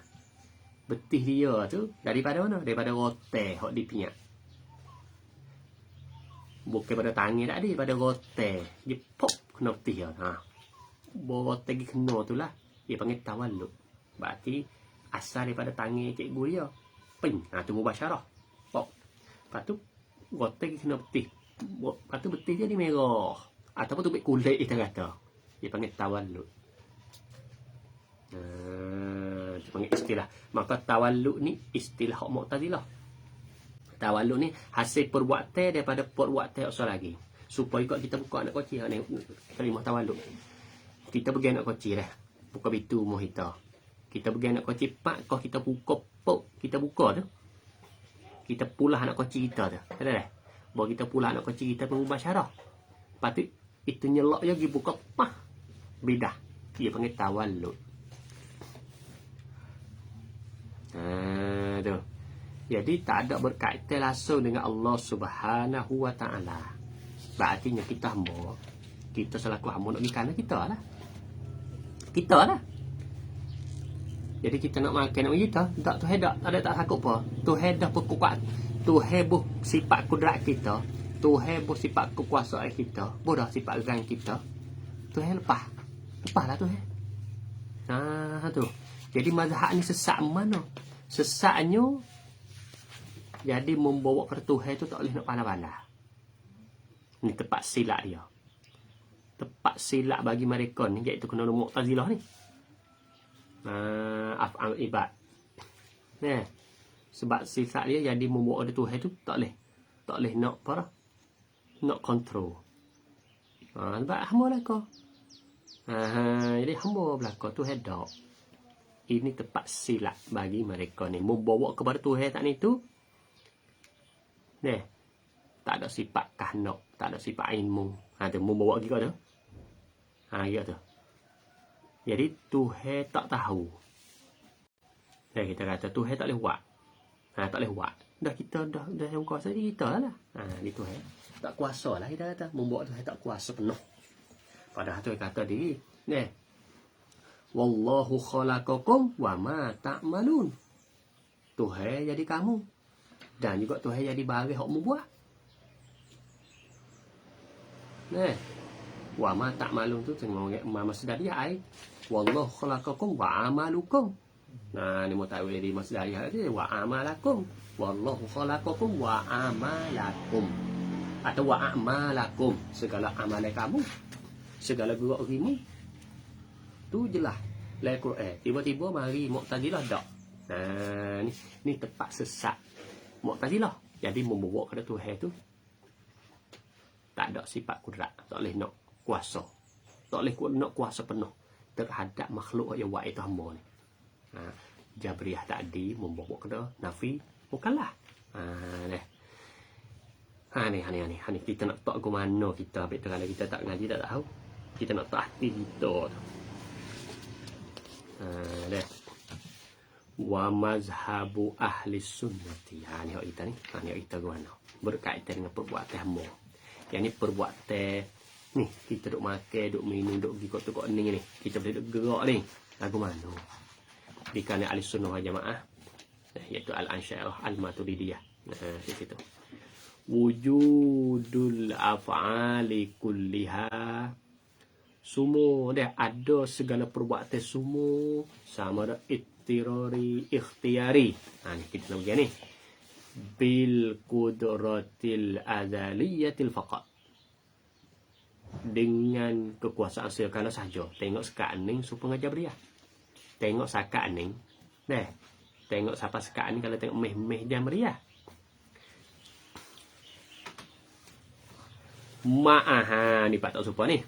Betih dia tu daripada mana? Daripada rotai hok dipiak. Bukan pada tangan tak ada, daripada rotai. Dia pop kena betih dia. Rotai gi kena tu lah. Dia panggil tawallud. Berarti asal daripada tangan cikgu dia. Ping. Tu mubasyarah. Pop. Lepas tu rotai gi kena betih. Lepas tu betih dia ni merah. Ataupun tu kulit kita kata. Dia panggil tawallud. Dia panggil istilah. Maka tawallud ni istilah hak Mu'tazilah. Tawallud ni hasil perbuatan daripada perbuatan asal lagi. Supaya kita buka anak kecil ni kalimah tawallud. Kita pergi anak kecil dah. Buka pintu rumah kita. Kita pergi anak kecil pak, kau kita buka pok, kita buka tu. Kita pulah anak kecil kita tu. Ada dah. Bawa kita pulah anak kecil kita mubasyarah. Lepas tu itu nyelok je pergi buka pah. Bidah. Dia panggil tawallud. Tu. Jadi tak ada berkaitan langsung dengan Allah Subhanahu wa taala. Berarti kita hamba, kita selaku hamba nak pergi kanan kita lah. Kita lah. Jadi kita nak makan nak kita, tak Tuhan tak ada tak takut apa. Tuhan dah berkuat. Tuhan buh sifat kudrat kita. Tuhan buh sifat kekuasaan kita. Buh dah sifat rang kita. Tuhan lepas. Lepaslah Tuhan. Nah tu. Jadi mazhab ni sesat mana? Sesatnya jadi membawa ke Tuhan tu tak boleh nak pandai-pandai. Ni tepat silap dia. Tepat silap bagi mereka ni, iaitu kena Mu'tazilah ni. Af'al ibad. Nah, sebab sifat dia jadi membawa ke Tuhan tu tak boleh nak apa dah. Nak kontrol. Sebab hamba belaka. Jadi hamba belaka Tuhan tak. Ini tepat silap bagi mereka ni. Membawa kepada Tuhan tak ni tu. Nah, tak ada sifat kahnak, tak ada sifat ilmu. Tu membawa kita tu. Ya tu. Jadi Tuhan tak tahu. Kita kata Tuhan tak boleh buat. Tak boleh buat. Dah kita dah yang kuasa diri kita lah. Ni Tuhan tak kuasa lah kita kata. Membawa Tuhan tak kuasa penuh. Padahal Tuhan kata diri. Wallahu khalaqakum wa ma ta'malun. Tuhan jadi kamu. Dan juga Tuhan jadi barang hak mu buat. Wa ma ta'malun tu tengok masdariyah ai. Wallahu khalaqakum wa amalukum. Ni mutawil di masdariyah dia wa amalakum. Wallahu khalaqakum wa amalakum. Atau wa amalakum, segala amalan kamu, segala gerak dirimu. Tu jelas dalam Quran. Tiba-tiba mari Mu'tazilah dak. Ni tepat sesat Mu'tazilah. Jadi membawa kepada Tuhan tu tak ada sifat kudrat, tak boleh nak kuasa. Tak boleh nak kuasa penuh terhadap makhluk yang buat itu hamba ni. Jabriyah tadi membawa kepada nafi bukanlah. Ni kita nak tak ke mana kita habis kalau kita tak ngaji tak tahu. Kita nak tak hati kita tu. Wa mazhabu ahli sunnati. Ni hak kita ni. Ni hak kita ke mana? Berkaitan dengan perbuatan hamba. Yang ni perbuatan ni kita duk makan, duk minum, duk pergi kok tukok ni ni. Kita boleh duk gerak ni. Lagu mana? Di kalangan ahli sunnah wal jamaah, iaitu al-Asy'ariyah, al-Maturidiyah. Di situ. Wujudul af'ali kulliha. Semua dia ada segala perbuatan semua sama ada ikhtiyari. Ni kita nak ni. Bil qudratil azaliyatil faqat. Dengan kekuasaan sekala sahaja. Tengok sekarang ni supaya Jabriyah. Tengok sekarang ni. Tengok siapa sekarang ni kalau tengok meh Jabriyah. Ni pak tak supaya ni.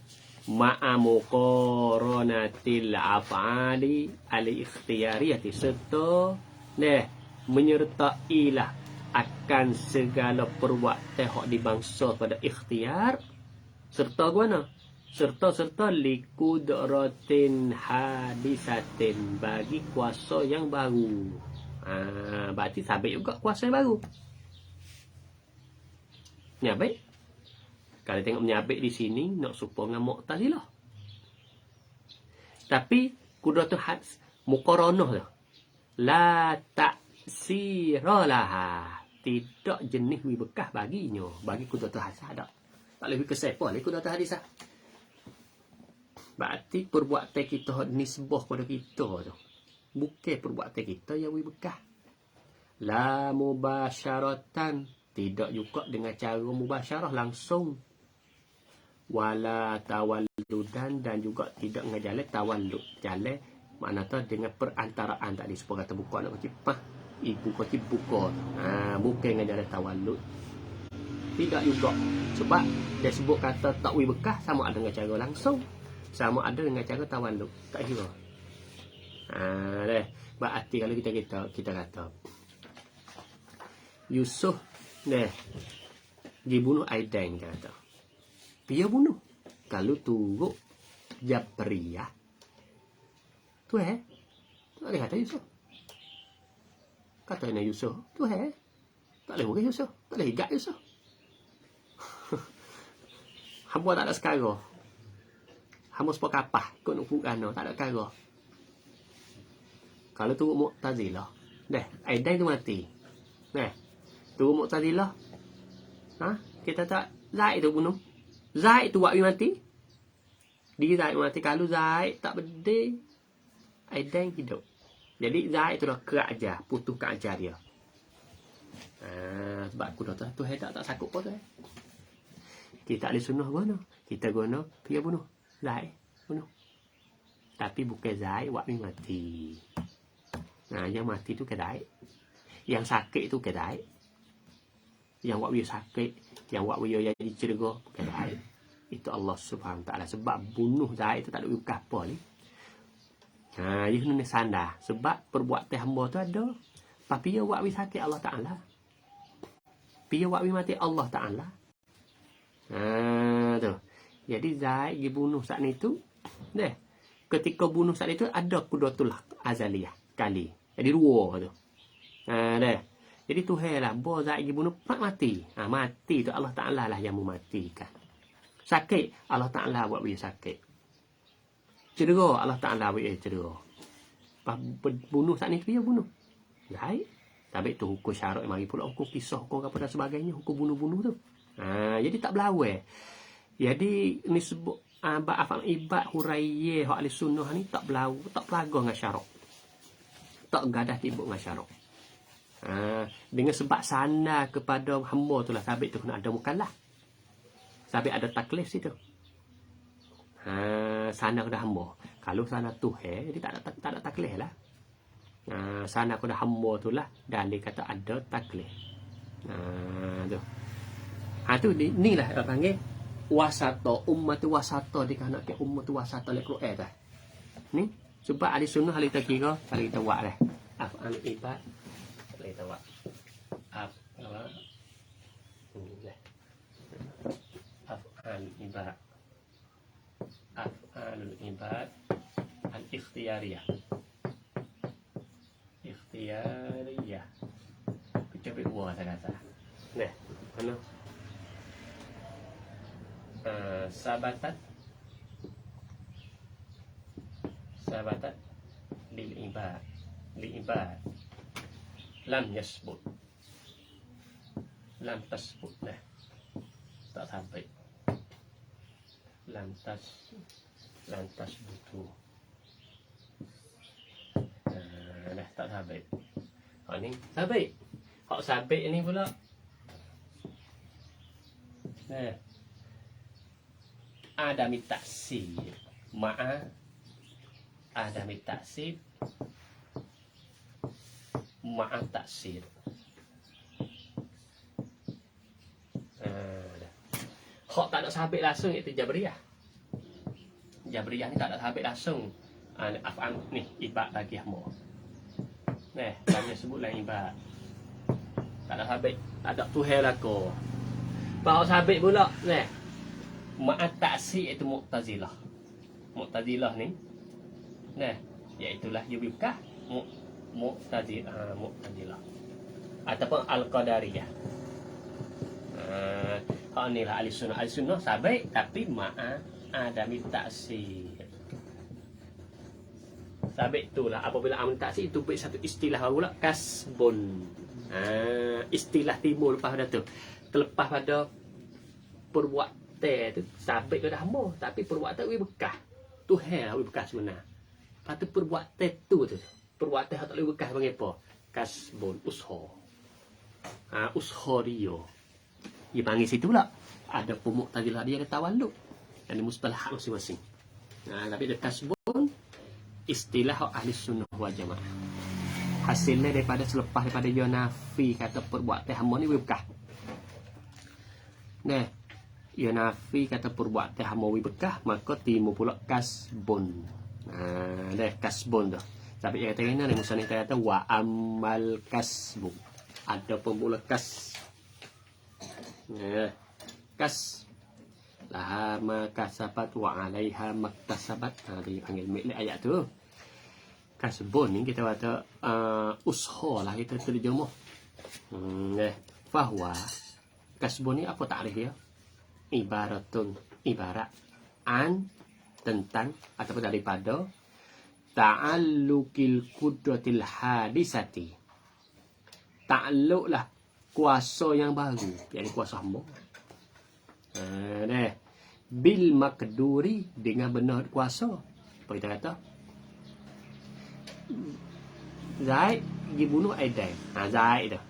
Ma'a muqaranatil af'ali al-ikhtiyariyati serta menyertailah akan segala perbuatan hak dibangsa pada ikhtiar serta guna serta likudratin hadisatin bagi kuasa yang baru. Berarti sabit juga kuasa yang baru. Nyabit. Kalau tengok menyabit di sini nak serupa dengan Mu'tazilah. Tapi kudratul hads muqaranah tu. La ta'siralaha. Tidak jenis wibekah baginya. Bagi kudratul hads ada. Tak boleh kesepa lagi kudratul hadis. Berarti perbuatan kita nisbah pada kita tu. Bukan perbuatan kita yang wibekah. La mubasyaratan. Tidak juga dengan cara mubasyarah langsung. Wala tawalludan dan juga tidak ngejalan tawallud. Jalan makna tu dengan perantaraan tadi supaya kata buka nak kecil ibu kecil buka. Bukan ngejalan tawallud. Tidak juga. Sebab dia sebut kata takwi bekah sama ada dengan cara langsung, sama ada dengan cara tawallud. Tak kira. Berarti kalau kita kata Yusuf dibunuh Aidan kata. Dia bunuh. Kalau turut Jabriyah tu tak boleh kata Yusuf. Kata Yusuf tu tak boleh bukan Yusuf, tak boleh higat Yusuf. Hamba tak ada sekarang. Hamba sepak kapah ikut nak pukul tak ada sekarang. Kalau turut Mu'tazilah, dah, Aidan tu mati. Nah, turut Mu'tazilah, kita tak Zaid tu bunuh. Zaid tu buat mati. Dia Zaid mati. Kalau Zaid tak berdeh, Aidan hidup. Jadi Zaid tu dah kerak ajar, putuskan ajar dia. Sebab aku dah tu hedak tak sakut pun tu. Kita ahli sunnah guna. Kita guna dia bunuh. Zaid bunuh. Tapi bukan Zaid buat mati. Yang mati tu ke Zaid. Yang sakit tu ke Zaid. Yang buat dia sakit, yang buat dia jadi cedera bukan Zaid. Itu Allah Subhanahu Taala. Sebab bunuh Zaid tu tak ada ukah apa ni. Dia kena sandar. Sebab perbuatan hamba tu ada. Tapi dia buat dia sakit Allah Taala. Dia buat dia mati Allah Taala. Tu. Jadi Zaid dia bunuh saat ni tu. Deh. Ketika bunuh saat itu ada kudratul azaliyah kali. Jadi dua tu. Deh. Jadi Tuhan lah, bawa Zaid dia bunuh, mati. Mati tu Allah Ta'ala lah yang mematikan. Sakit, Allah Ta'ala buat dia sakit. Cedera, Allah Ta'ala buat dia cedera. Bunuh saat ni tu, dia bunuh. Zaid. Tapi tu hukum syarat, mari pula hukum kisah, hukum apa dan sebagainya, hukum bunuh-bunuh tu. Jadi tak berlawan. Jadi ni sebut afal ibad huraiyah hak ahli sunnah ni tak berlawan, tak pelagah dengan syarat. Tak gadah tibuk dengan syarat. Dengan sebab sana kepada hamba tu lah sabit tu kena ada mukallaf. Sabit ada taklif situ. Sana kepada hamba. Kalau sana Tuhan, jadi tak ada taklif lah. Sana kepada hamba tu lah dalil kata ada taklif. Tu. Tu ni lah panggil wasata, umat wasata dikanak ke umat wasata le Quran dah. Ni sebab ahli sunnah ahli tak kira kalau kita buat dah. Afal ibad kita buat. Afal ibad. Afalul ibad al-ikhtiyariyah. Ikhtiyariyah. Kecapit buah saya kata. Nah, mana? Sabatat lil ibad lam yasbut lam tasbut tak sampai lantas butuh tak sampai. Ni sampai hak sampai ni pula adami taksir ma'a adami taksir ma'a taksir. Hak tak ada sabit langsung iaitu Jabriyah. Jabriyah ni tak ada sabit langsung. Af'an ni ibad bagi hamba. Banyak sebut lain ibad. Tak ada sabit, tak ada Tuhan lah ko. Bahawa sabit pula ma'at taksir iaitu Mu'tazilah. Mu'tazilah ni iaitulah yubikah Mu'tazilah ataupun Al-Qadariyah. Ni lah ahli sunnah sabit tapi ma'a adami taksir. Sabit tu lah apabila amun taksir itu satu istilah baru lah kasbun. Istilah timur lepas pada tu. Terlepas pada perbuatan tu sabit ke dah hamba tapi perbuatan we bekas. Tuhan lah we bekas sebenar. Lepas tu perbuatan tu perbuatan hak tak boleh bekas panggil apa? Kasbun, usaha. Usaha dia. Dia panggil situ pula. Ada Mu'tazilah dia ada tawalluk. Ada mustalah masing-masing. Tapi ada kasbun istilah ahli sunnah wal jamaah. Hasilnya daripada selepas daripada dia nafi kata perbuatan hamba ni bekas. Ia nafi kata perbuatan hamba bekas maka timbul pula kasbun. Kasbun tu. Tapi yang kata ini musanif kata wa amal kasbu. Ada pemula kas. Kas laha ma kasabat wa alaiha maktasabat. Dia panggil milik ayat tu. Kasbun ni kita kata usaha lah kita terjemah. Fahuwa kasbun ni apa takrif dia? Ibarat tentang ataupun daripada ta'allukil qudratil hadisati. Ta'alluqlah kuasa yang baru, yakni kuasa hamba. Bil makduri, dengan benar kuasa. Apa kita kata? Zaid pergi bunuh Aidan. Zaid tu.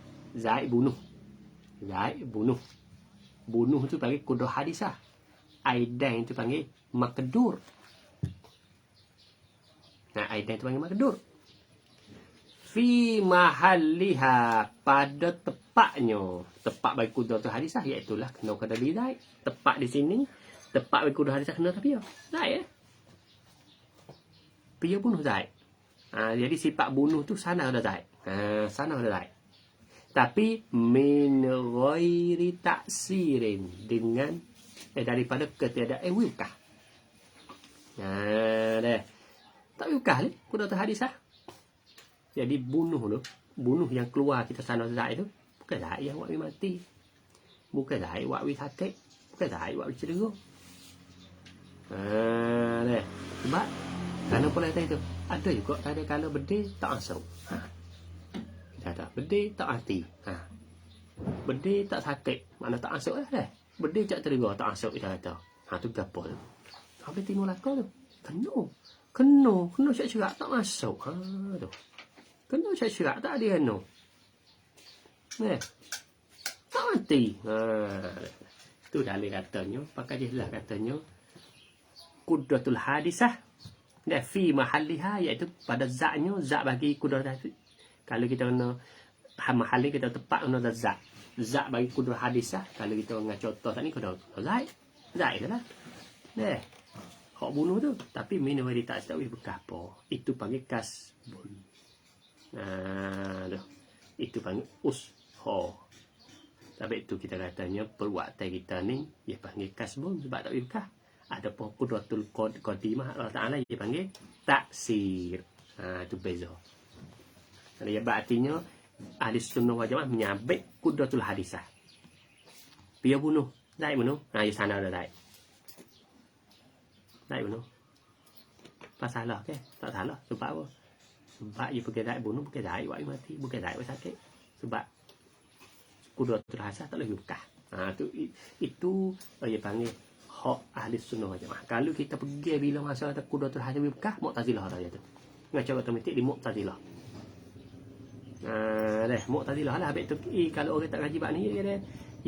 Zaid bunuh. Bunuh tu panggil qudrah hadisah. Aidan tu panggil makdur. Aidan tu panggil makdur. Fi mahalliha, pada tepatnya. Tepat bagi qudrah hadisah, iaitulah kena kata Zaid. Tepat di sini, tepat bagi qudrah hadisah kena tapi Zaid Pia bunuh Zaid. Jadi sifat bunuh tu sana ada Zaid. Sana ada Zaid. Tapi min ghairi taksirin, dengan daripada ketiadaan wikah. Tak wikah ni qudrah hadisah. Jadi bunuh yang keluar kita sana Zaid tu bukan Zaid yang wak mati. Bukan Zaid wak sakit. Bukan Zaid wak cedera. Sebab kerana pola itu ada juga ada kalau bedil tak asal. Ada bedil tak hati. Bedil tak sakit, mana tak asal dah. Bedil tak cedera, tak asal kita kata. Tu gapo tu. Habis tino laka tu. Kena syak-syak tak masuk. Tu. Kena syak-syak tak ada no. Tak mati. Tu dalil katanya, pakai jelas katanya qudratul hadisah fi mahalliha, iaitu pada zatnya, zat bagi qudrah tadi. Kalau kita kena mahal kita tepat kena zat. Zat bagi qudrah hadisah, kalau kita dengan contoh tadi kena Zaid lah. Hak bunuh tu, tapi minoritas tak boleh berapa. Itu panggil kasbun. Itu panggil usha. Sebab itu kita katanya perbuatan kita ni dia panggil kasbun sebab tak boleh berkah. Ada qudratul qadimah Allah Ta'ala dia panggil taksir. Itu beza. Jadi artinya ahli sunnah wal jamaah menyabit qudratul hadisah. Dia bunuh, Zaid bunuh. Di sana ada Zaid. Zaid bunuh. Tak salah ke? Tak salah. Sebab apa? Sebab dia pergi Zaid bunuh, bukan Zaid wak mati, bukan Zaid wak sakit. Sebab qudratul hadisah tak boleh buka. Itu dia panggil hak ahli sunnah wal jamaah. Kalau kita pergi bila masa ada qudratul hadisah buka, Mu'tazilah saja tu. Ngaco otomatik di Mu'tazilah. Mu'tazilah lah. Habis tu kalau orang tak ngaji bab ni dia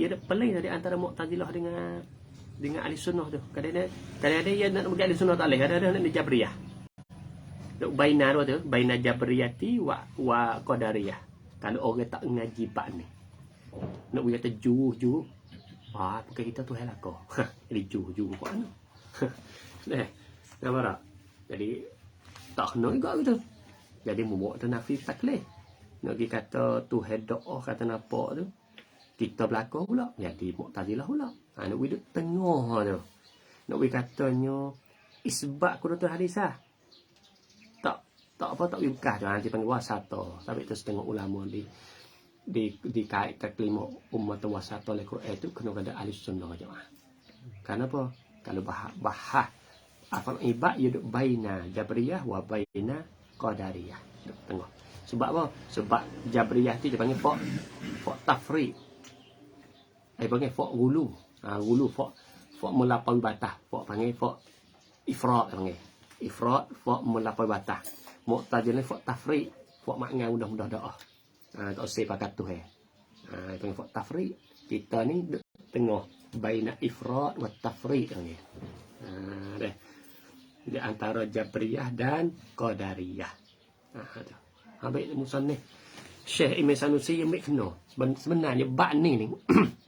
ada pelik dari antara Mu'tazilah dengan ahli sunnah tu. Kadang-kadang dia nak pergi ahli sunnah tak boleh, kadang-kadang nak di Jabriyah. Baina tu, baina Jabriyati wa Qadariyah. Kalau orang tak ngaji bab ni, nak pergi kata juruh. Bukan kita tu hal aku. Jadi juruh kau mana? Nampak tak? Jadi tak kena juga gitu. Jadi membuat tu nafi taklih. Nak pergi kata Tuhan doa kata nampak tu, kita belakang pula. Jadi Mu'tazilah pula. Nak pergi duduk tengah tu. Nak pergi katanya isbat qudratul hadisah. Tak apa tak berkah tu. Nanti panggil wasata. Sampai tu setengah ulama dikaitkan kelima umat wasata oleh Quran itu kena ada ahli sunnah wal jamaah. Kenapa? Kalau bahas afal ibad ia duduk baina Jabriyah wa baina Qadariyah. Duduk tengah. Sebab apa? Sebab Jabriyah tu dia panggil faq tafriq. Dia panggil faq gulu. Gulu faq melampaui batas. Faq panggil faq ifrat panggil. Ifrat faq melampaui batas. Mu'tazilah faq tafriq. Faq makna mudah-mudah doa. Tak usah pakai tu itu panggil faq tafriq. Kita ni duduk tengah baina ifrat wa tafriq panggil. Di antara Jabriyah dan Qadariyah. Habis musannif Syekh Imam Sanusi ambil kena. Sebenarnya bab ni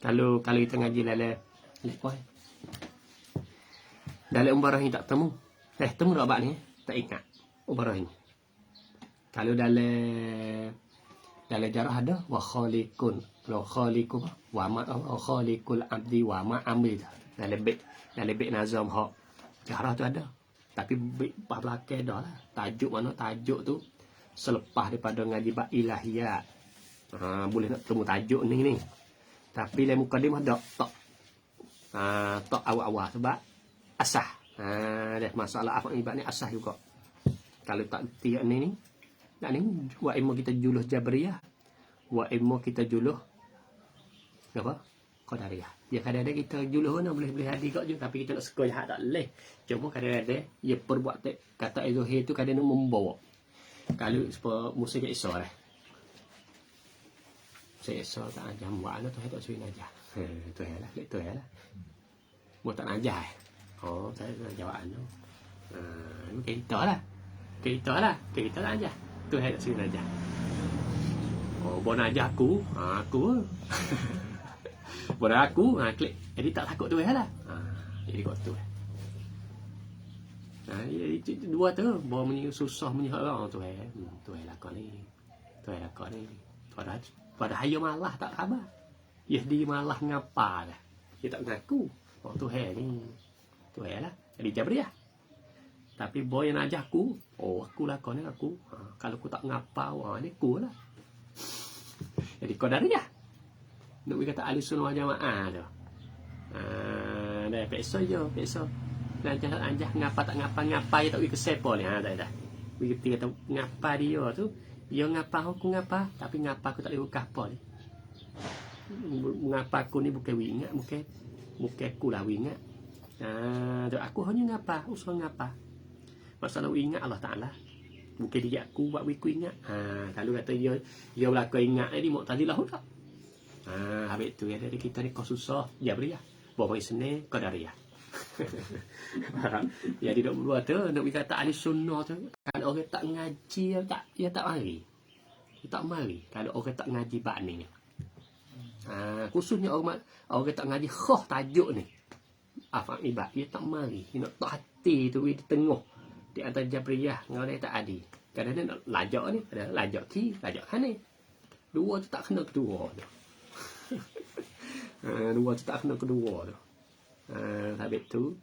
kalau kita ngaji dalam umbarah ni tak temu. Temu tak bab ni? Tak ingat. Umbarah ni. Kalau dalam jarah ada wa khaliqun. Wa khaliqu wa ma khaliqul abdi wa ma amil. Dalam bait nazam hak jarah tu ada. Tapi bab belakang dah lah. Tajuk mana tajuk tu selepas daripada ngaji bab ilahiyat. Boleh nak temu tajuk ni. Tapi dalam mukadimah tak awal-awal sebab asah. Masalah apa ibadat ni asah juga. Kalau tak reti ni nak ni wa ilmu kita juluh Jabriyah, wa ilmu kita juluh apa? Qadariyah. Ya kadang-kadang kita juluh mana boleh hadir kat je, tapi kita nak sekolah jahat tak boleh. Cuma kadang-kadang ya perbuat kata Zuhair tu kadang nak membawa. Kalau supaya musuh ke Isa lah. Saya Isa tak ajar buat lah tu tak suruh ajar. Tu lah, tu lah. Buat tak ajar. Oh, saya jawab tu. Kita lah. Kita tak ajar. Tu tak suruh ajar. Oh, bon ajar aku. Aku. Bon aku, klik. Jadi tak takut tu lah. Jadi kau tu. Jadi dua tu, bawa susah menyihak orang tu tu lah kau ni. Tu lah kau ni. Pada hayo malah tak khabar. Ya di malah ngapa dah. Dia tak ngaku. Oh tu ni. Tu lah. Jadi Jabriyah. Tapi boy yang ajar aku, aku lah kau ni aku. Kalau aku tak ngapa, ni aku lah. Jadi Qadariyah. Nak kata ahli sunnah jamaah tu. Dah pekso je, pekso. Ajar ngapa tak ngapa ya tak pergi ke sepo ni. Dah. Begitu kata ngapa dia tu. Dia ngapa aku ngapa, tapi ngapa aku tak boleh buka apa ni. Ngapa aku ni bukan wingat, bukan aku lah wingat. Aku hanya ngapa, usul ngapa. Masalah ingat Allah Ta'ala. Bukan dia aku buat wiku ingat. Kalau kata dia berlaku ingat ni Mu'tazilah tak. Habis tu ya dari kita ni kau susah Jabriyah. Bawa Isnin Qadariyah. Jadi dok berdua tu nak kata ahli sunnah tu kalau orang tak ngaji tak mari. Dia tak mari kalau orang tak ngaji bab ni. Khususnya orang tak ngaji khah tajuk ni. Afal ibad dia tak mari. Dia nak tak hati tu di tengah di antara Jabriyah dengan orang tak adil. Kadang-kadang nak lajak ni, ada lajak lajak kan ni. Dua tu tak kena kedua tu. Dua tu tak kena kedua tu. Habis tu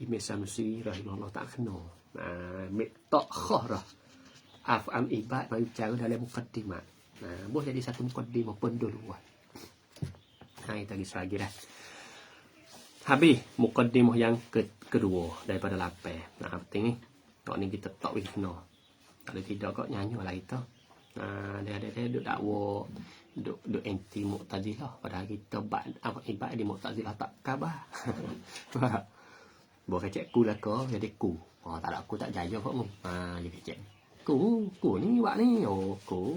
Imam Samsi rahimahullah tak kena. Tak khah dah. Afal ibad bagi cara dalam mukadimah. Boleh jadi satu mukadimah pun dulu. Kita lagi dah. Habis mukadimah yang kedua daripada lapar. Penting ni. Tok ni kita tak boleh kena. Kalau tidak kok nyanyi lah kita. Dia duk dakwa duk anti Mu'tazilah. Padahal kita ibad di Mu'tazilah tak khabar. Bukan cikgu lah kau, jadi ku. Tak ada aku tak jaya kok ni. Dia cek. Ku ni buat ni. Ku.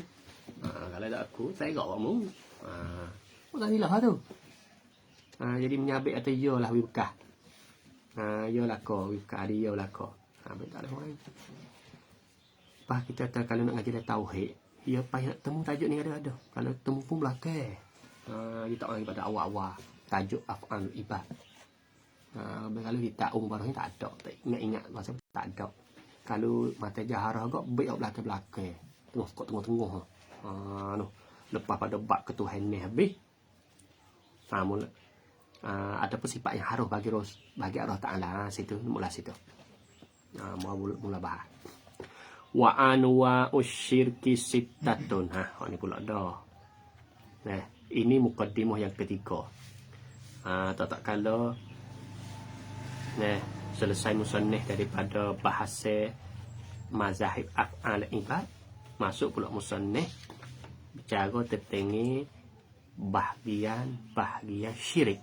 Kalau tak aku, saya gak kamu. Mu'tazilah tu. Jadi menyabik atau yo lah wibkah. Yo lah kau, wibkah dia yo lah kau. Habis tak ada orang. Pas kita kalau nak ngaji tauhid, ya payah nak temu tajuk ni ada. Kalau temu pun belakang. Dia tak lagi pada awal-awal tajuk af'al ibad. Kalau kita baru ni tak ada. Tak ingat masa tak ada. Kalau mata jaharah kok baik belakang-belakang. Tengah-tengah. Lepas pada bab ketuhanan ni habis. Mula ada pun sifat yang harus bagi Allah Ta'ala situ mula situ. Mula bahas. Wa anwa usyirki sittatun. Ni pula dah. Ini mukaddimah yang ketiga. Tak kala selesai musannif daripada bahasa mazahib af'al ibad, masuk pula musannif bicara tentang bahagian syirik.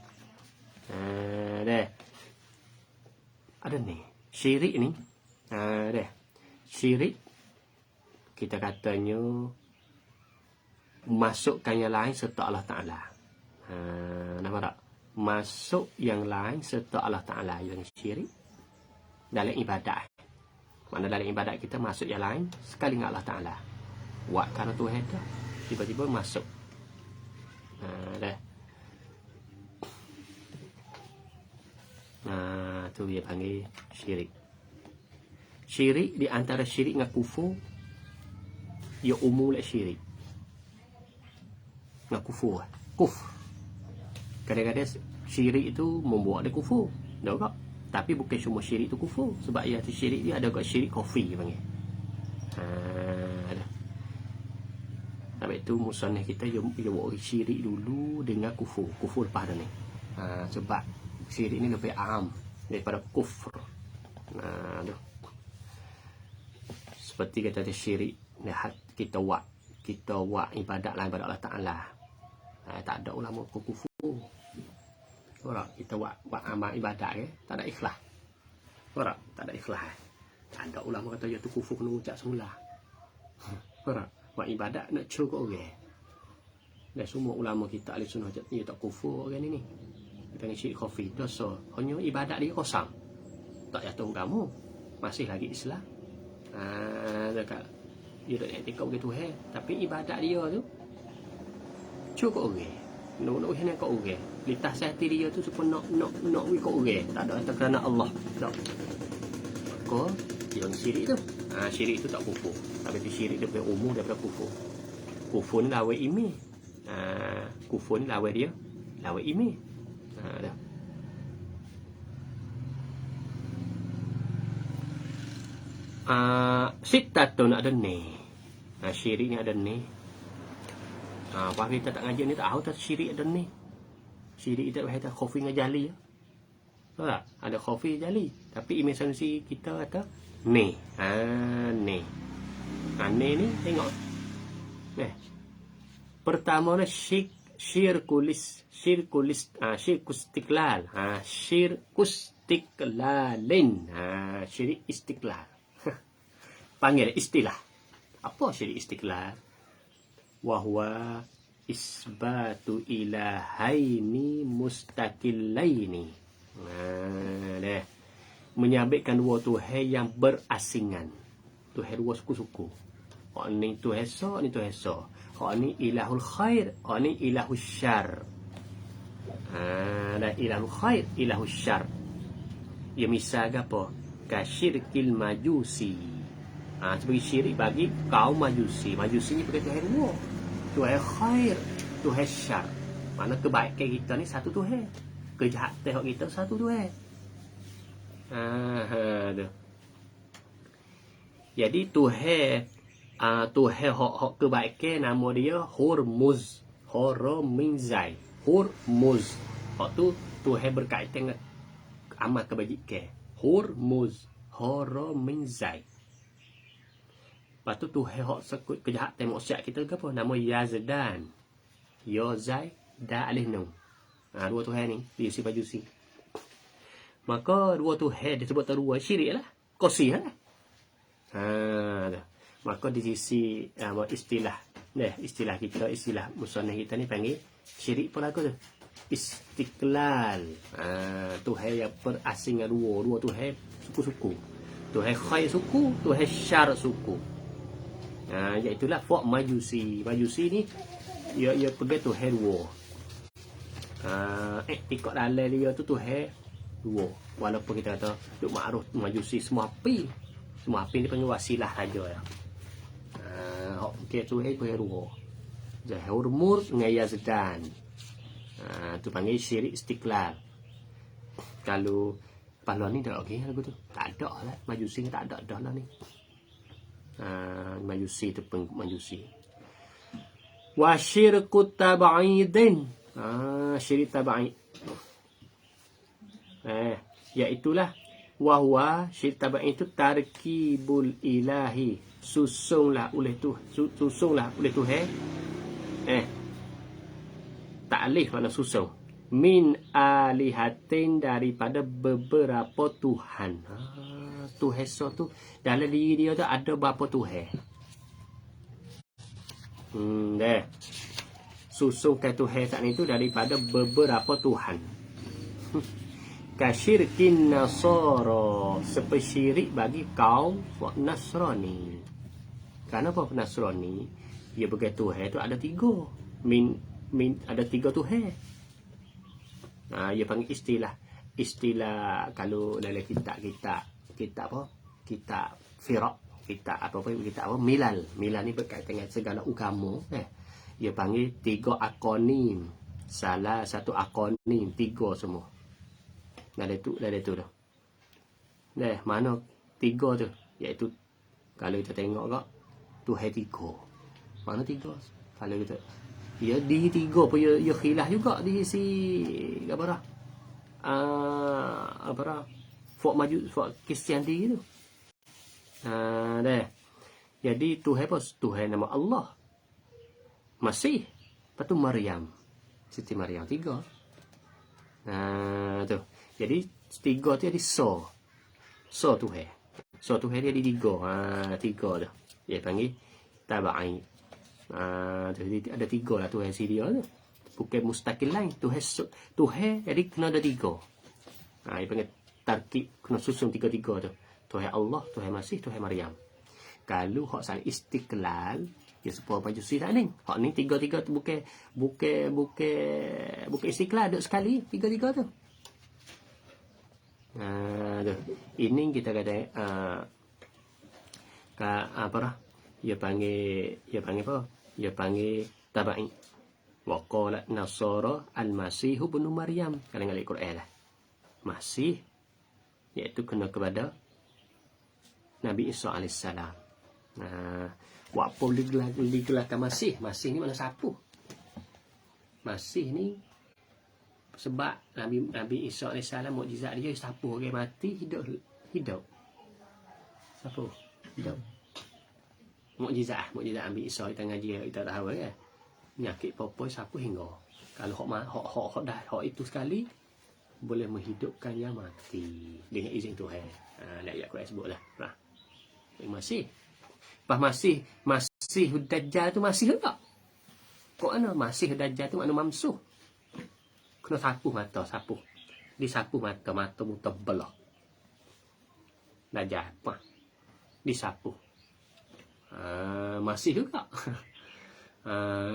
Ada ni syirik ni. Syirik kita katanya masukkan yang lain serta Allah Ta'ala. Nampak tak? Masuk yang lain serta Allah Ta'ala yang syirik dalam ibadat. Mana dalam ibadat kita masuk yang lain sekali dengan Allah Ta'ala. Buat kerana Tuhan dah tiba-tiba masuk. Tu dia panggil syirik. Syirik di antara syirik dengan kufur, ia umum lah syirik. Dengan kufur. Kadang-kadang syirik itu membuat dia kufur. Tahu tak? Tapi bukan semua syirik itu kufur. Sebab ia tu syirik dia ada kat syirik kufri panggil. Habis tu musannaf kita dia buat syirik dulu dengan kufur. Kufur lepas dah ni. Sebab syirik ni lebih am daripada kufur. seperti kata syirik, kita buat ibadat lain pada Allah Ta'ala. Tak ada ulama kufur. Orang kita buat amal ibadat tak ada ikhlas. Orang tak ada ikhlas. Tak ada ulama kata ya tu kufur kena ucap semula. Orang buat ibadat nak cukup orang. Dan semua ulama kita ahli sunnah dia tak kufur orang ni. Kita ni syirik khafi dosa. Hanya ibadat dia kosong. Tak jatuh kamu. Masih lagi Islam. Dekat dia tak etika begitu tapi ibadat dia tu cukup orang. Nak nak kau orang. Litas hati dia tu supaya nak ikut orang. Tak ada atas kerana Allah. Tak. Kau yang syirik tu. Syirik tu tak kufur. Tapi syirik dia lebih umum daripada kufur. Kufur ni lawan iman. Kufur ni lawan dia. Lawan iman. Dah. Sitatun ada ni. Syirik ni ada ni. Apa kita tak ngaji ni tak tahu tak syirik ada ni. Syirik kita bahasa khafi ngajali. Tak? Ada khafi jali. Tapi imaginasi kita kata ni. Ni. Ni ni tengok. Pertama ni syirkus istiqlal. Syirkus istiqlalin. Syirik istiqlal. Panggil istilah. Apa syirik istiqlal? Wahwa isbatu ilahaini mustaqillaini. Menyabitkan dua Tuhan yang berasingan. Tuhan dua suku-suku. Hak ni Tuhan so, ni Tuhan so. Hak ni ilahul khair, hak ni ilahul syar. Dan ilahul khair, ilahul syar. Ia misal apa? Kasyirkil majusi. Sebagai syirik bagi kaum majusi. Majusi ni pakai Tuhan dua. Tuhan khair, Tuhan syar. Mana kebaikan kita ni satu Tuhan. Kejahatan kita satu Tuhan. Jadi Tuhan hak kebaikan nama dia Hormuz. Horomizai. Hormuz. Hak tu Tuhan berkaitan dengan amal kebajikan. Hormuz. Horomizai. Lepas tu Tuhan hak sekut kejahatan maksiat kita ke apa? Nama Yazdan. Yazai da alih nun. Dua Tuhan ni diisi majusi. Maka dua Tuhan disebut dua syirik lah. Kosi lah. Maka di sisi istilah kita, istilah musannaf kita ni panggil syirik pun aku tu. Istiqlal. Tuhan yang berasingan dua Tuhan suku-suku. Tuhan khair suku, Tuhan syar suku. Iaitulah fok majusi. Majusi ni ia pergi Tuhan dua. Tikok dalam dia tu Tuhan dua. Walaupun kita kata duk makruf majusi semua api ni panggil wasilah saja ya. Okey Tuhan Tuhan dua. Zahur Mur dengan Yazdan. Tu panggil syirik istiqlal. Kalau pahlawan ni tak okey lagu tu. Tak ada lah majusi ni tak ada dah lah ni. Majusi tu majusi. Wa syirku tab'idin. Syirik tab'id. Iaitulah wahwa syirik tab'id itu tarkibul ilahi. Susunglah oleh Tuhan. Ta'lif mana susung. Min alihatin daripada beberapa Tuhan. Tuhan so tu dalam diri dia tu ada berapa Tuhan. Susungkan Tuhan saat itu daripada beberapa Tuhan. Kasyirkin Nasara, seperti syirik bagi kaum Nasrani. Kenapa Nasrani? Dia bagi Tuhan tu ada tiga. Ada tiga Tuhan. Dia panggil istilah kalau dalam kitab apa? Kitab Firaq, kitab Milal ni berkaitan dengan segala agama. Dia panggil tiga akonim. Salah satu akonim, tiga semua. Dari tu dah. Mana tiga tu? Iaitu kalau kita tengok kak, Tuhan tiga. Mana tiga? Kalau kita dia di tiga pun dia khilaf juga di si apa dah? Fok Kristian tu. Jadi Tuhan apa? Tuhan nama Allah. Masih. Lepas tu Maryam. Siti Maryam 3. Nah, tu. Jadi 3 tu jadi so. So Tuhan. So Tuhan dia ada 3. 3 tu. Dia panggil tabai. Jadi ada 3 lah Tuhan si dia tu. Bukan mustaqil lain. Tuhan jadi kena ada 3. Dia panggil tarkib, kena susun 3-3 tu. Tuhan Allah, Tuhan Masih, Tuhan Maryam. Kalau hak saling istiqlal, ya sepuluh majusi tak ni. Hak ni 3-3 tu bukan istiqlal, duduk sekali 3-3 tu. Tu. Ini kita kata apa dah? Dia panggil apa? Dia panggil tabai. Wa qala Nasara al-Masih ibnu Maryam. Kalau ngalih Quran lah. Masih iaitu kena kepada Nabi Isa alaihissalam. Wa apa digelarkan Masih? Masih ni mana siapa? Masih ni sebab Nabi Isa alaihissalam mukjizat dia siapa orang mati hidup. Siapa? Hidup. Mukjizat Nabi Isa kita ngaji kita tahu kan. Nyakit popoi siapa hingga. Kalau hak dah hak itu sekali boleh menghidupkan yang mati dengan izin Tuhan. Ayat Quran sebutlah. Masih. Pas masih Dajjal tu masih tak? Kok ana masih Dajjal tu makna mamsuh. Kena sapu mata. Disapu mata mu terbelah. Dajjal apa? Disapu. Masih juga.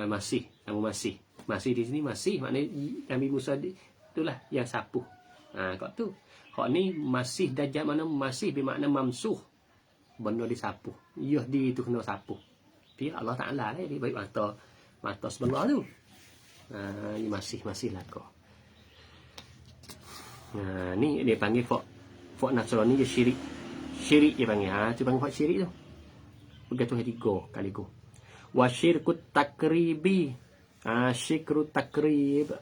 Masih. Nama masih. Masih di sini masih maknanya Nabi Musa itulah yang sapu. Kau tu. Hak ni masih Dajjal mana masih bermakna mamsuh. Benda disapu. Yah di tu kena sapu. Dia Allah Ta'ala lah. Dia baik mata sebelah tu. Ini masih lah kau. Ni dia panggil fok Nasrani dia syirik. Syirik dia panggil. Tu panggil fok syirik tu. Begitu hari 3 kali go. Wa syirkut takribi. Syirkut takrib.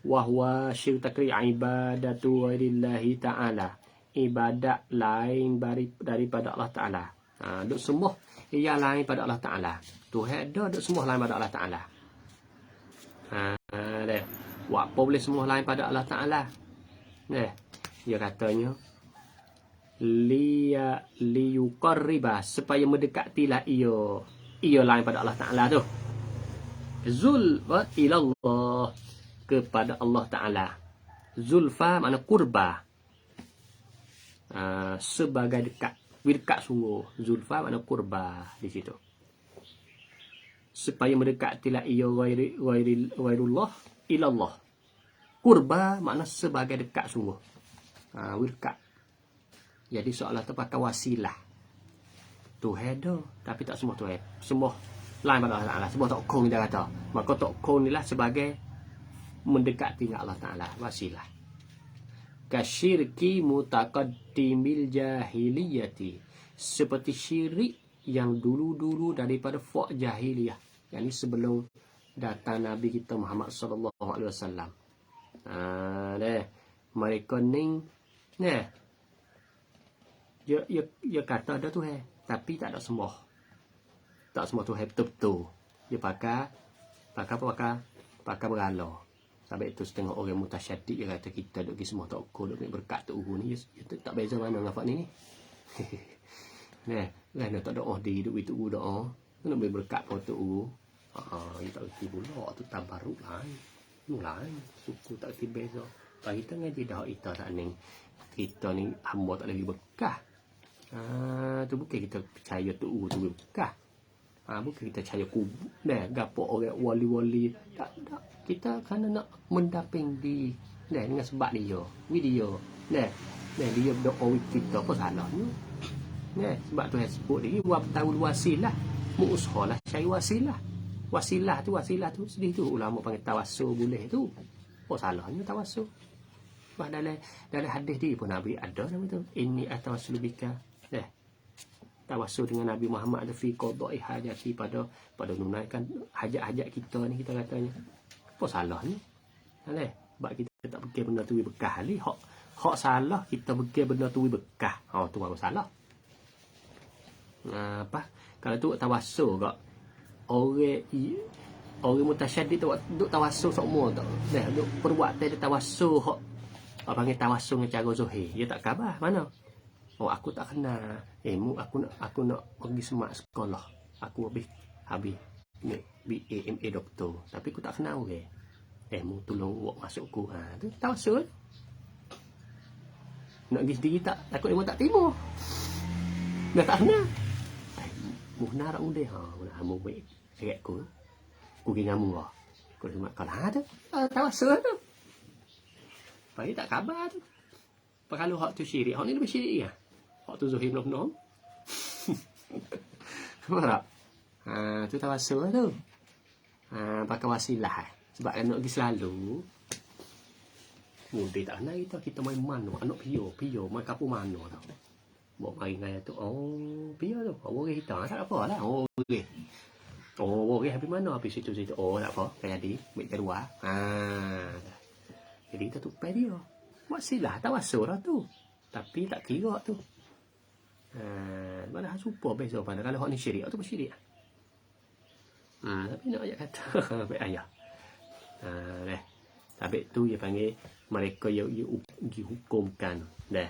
Wahwa syirk takrib ibadatu walillahi ta'ala. Ibadat lain daripada Allah Ta'ala. Duk semua yang lain pada Allah Ta'ala. Tuhan ada duk semua lain pada Allah Ta'ala. Buat apa boleh semua lain pada Allah Ta'ala? Dia katanya liyuqarriba supaya mendekatilah ia lain pada Allah Ta'ala tu. Zulfa ilallah kepada Allah Ta'ala. Zulfa makna kurba. Sebagai dekat. Dekat sungguh. Zulfa makna kurba di situ. Supaya mendekatilah ia ghairullah ilallah. Kurba makna sebagai dekat sungguh. Dekat. Jadi soalan tu pakai wasilah. Tuhan dah, tapi tak semua Tuhan. Semua lain pada Allah Ta'ala. Semua tokong dia kata. Maka tokong ni lah sebagai mendekati dengan Allah Ta'ala. Wasilah. Kasyirki mutaqaddimil jahiliyati. Seperti syirik yang dulu-dulu daripada fok jahiliyah. Yang ini sebelum datang Nabi kita Muhammad SAW. Mereka ni dia kata ada Tuhan, tapi tak ada semua. Tak semua Tuhan betul-betul. Dia pakai berhala. Sampai itu setengah orang mutasyadid dia kata kita duk semua tak ukur duk berkat tu ni. Dia tak beza mana dengan fak ni. Nak tak doa di hidup itu doa. Nak beri berkat pada tu. Dia tak reti pula tu tabaruk lain. Lain suku tak reti beza. Kalau kita ngaji dah kita tak ni. Kita ni hamba tak lagi berkah. Tu bukan kita percaya tu berkah. Bukan kita percaya kubur. Gapo orang wali-wali. Tak. Kita kerana nak mendaping dengan sebab dia. Video. Dia berdoa kita. Apa salahnya? Sebab tu saya sebut dia. Wabtawul wasilah. Mu'ushalah. Cari wasilah. Wasilah tu. Sedih tu. Ulama panggil tawassul boleh tu. Apa salahnya tawassul? Dalam hadis dia pun Nabi ada nama tu. Inni atawassul bika. Tawassul dengan Nabi Muhammad ada fi qada'i hajati pada menunaikan hajat-hajat kita ni kita katanya. Apa salahnya? Sebab kita tak fikir benda tu berkah ni. Hak salah kita fikir benda tu berkah. Tu baru salah. Kalau tu tawassul kak. Orang mutasyadid tu duk tawassul semua tu. Dah duk perbuatan dia tawassul hok. Apa panggil tawassul dengan cara zahir. Dia tak khabar mana. Oh aku tak kenal. Aku nak pergi semak sekolah. Aku habis BA MA doktor. Tapi aku tak kenal orang. Mu tolong buat masuk ku. Tu tawassul. Nak pergi sendiri tak takut dia tak terima. Dah tak kenal. Muhna rak muda. Mu baik. Seret ku. Ku pergi ngamu lah. Ku semak kalah tu. Tawassul tu. Baik tak khabar tu. Kalau hak tu syirik. Hak ni lebih syirik ya. Hak tu zuhir benar-benar. Nampak tak? Tu tawassul tu. Pakai wasilah. Sebab nak pergi selalu. Mudah tak kenal kita main mano. Anak pio. Main kapu mano tau. Bawa main dengan tu. Oh, pio tu. Orang kita. Tak apa lah. Orang habis mana? Habis situ. Oh, tak apa. Kaya jadi. Baik kedua. Jadi kita tupai dia. Wasilah tawassul lah tu. Tapi tak kira tu. Mana super best pada kalau hak ni syirik tu syirik. Tapi nak ayat kata baik ayah. Habis tu dia panggil mereka yang dihukumkan dah.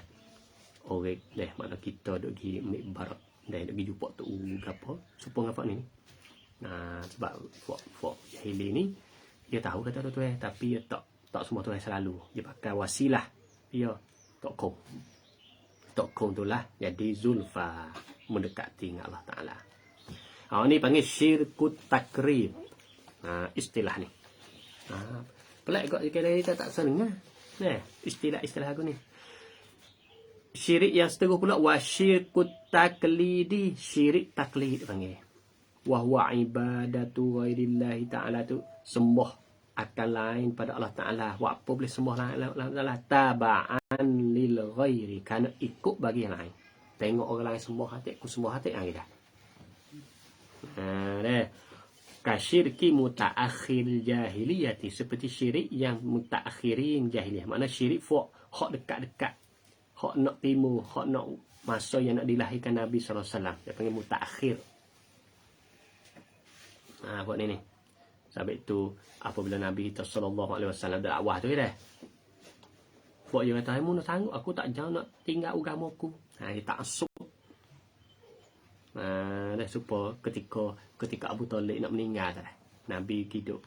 Orang dah mana kita duk pergi mikbar dah duk pergi jumpa tu apa supaya apa ni. Sebab fok jahili ni dia tahu kata tu tapi dia tak semua tu selalu. Dia pakai wasilah. Dia tokong tu lah jadi zulfa mendekati dengan Allah Ta'ala. Ni panggil syirkut takrib. Istilah ni. Pelik kok kita tak senang. Istilah aku ni. Syirik yang seterus pula wa syirkut taklidi. Syirik taklid panggil. Wa huwa ibadatu ghairillahi ta'ala tu sembah akan lain pada Allah Ta'ala. Wa apa boleh sembah lain Allah taba'an lil ghairi. Kerana ikut bagi yang lain. Tengok orang lain sembah hati, aku sembah hati lagi dah. Kasyirki mutaakhir jahiliyati. Seperti syirik yang mutaakhirin jahiliyah. Makna syirik hak dekat-dekat. Hak nak timur. Hak nak masa yang nak dilahirkan Nabi SAW. Dia panggil mutaakhir. Buat ni. Sebab itu apabila Nabi kita SAW dakwah tu dah. Buat dia kata, "Mu nak sanggup aku tak jangan nak tinggal agama aku." Dia tak asuk. Dah supaya ketika Abu Talib nak meninggal dah. Nabi hidup.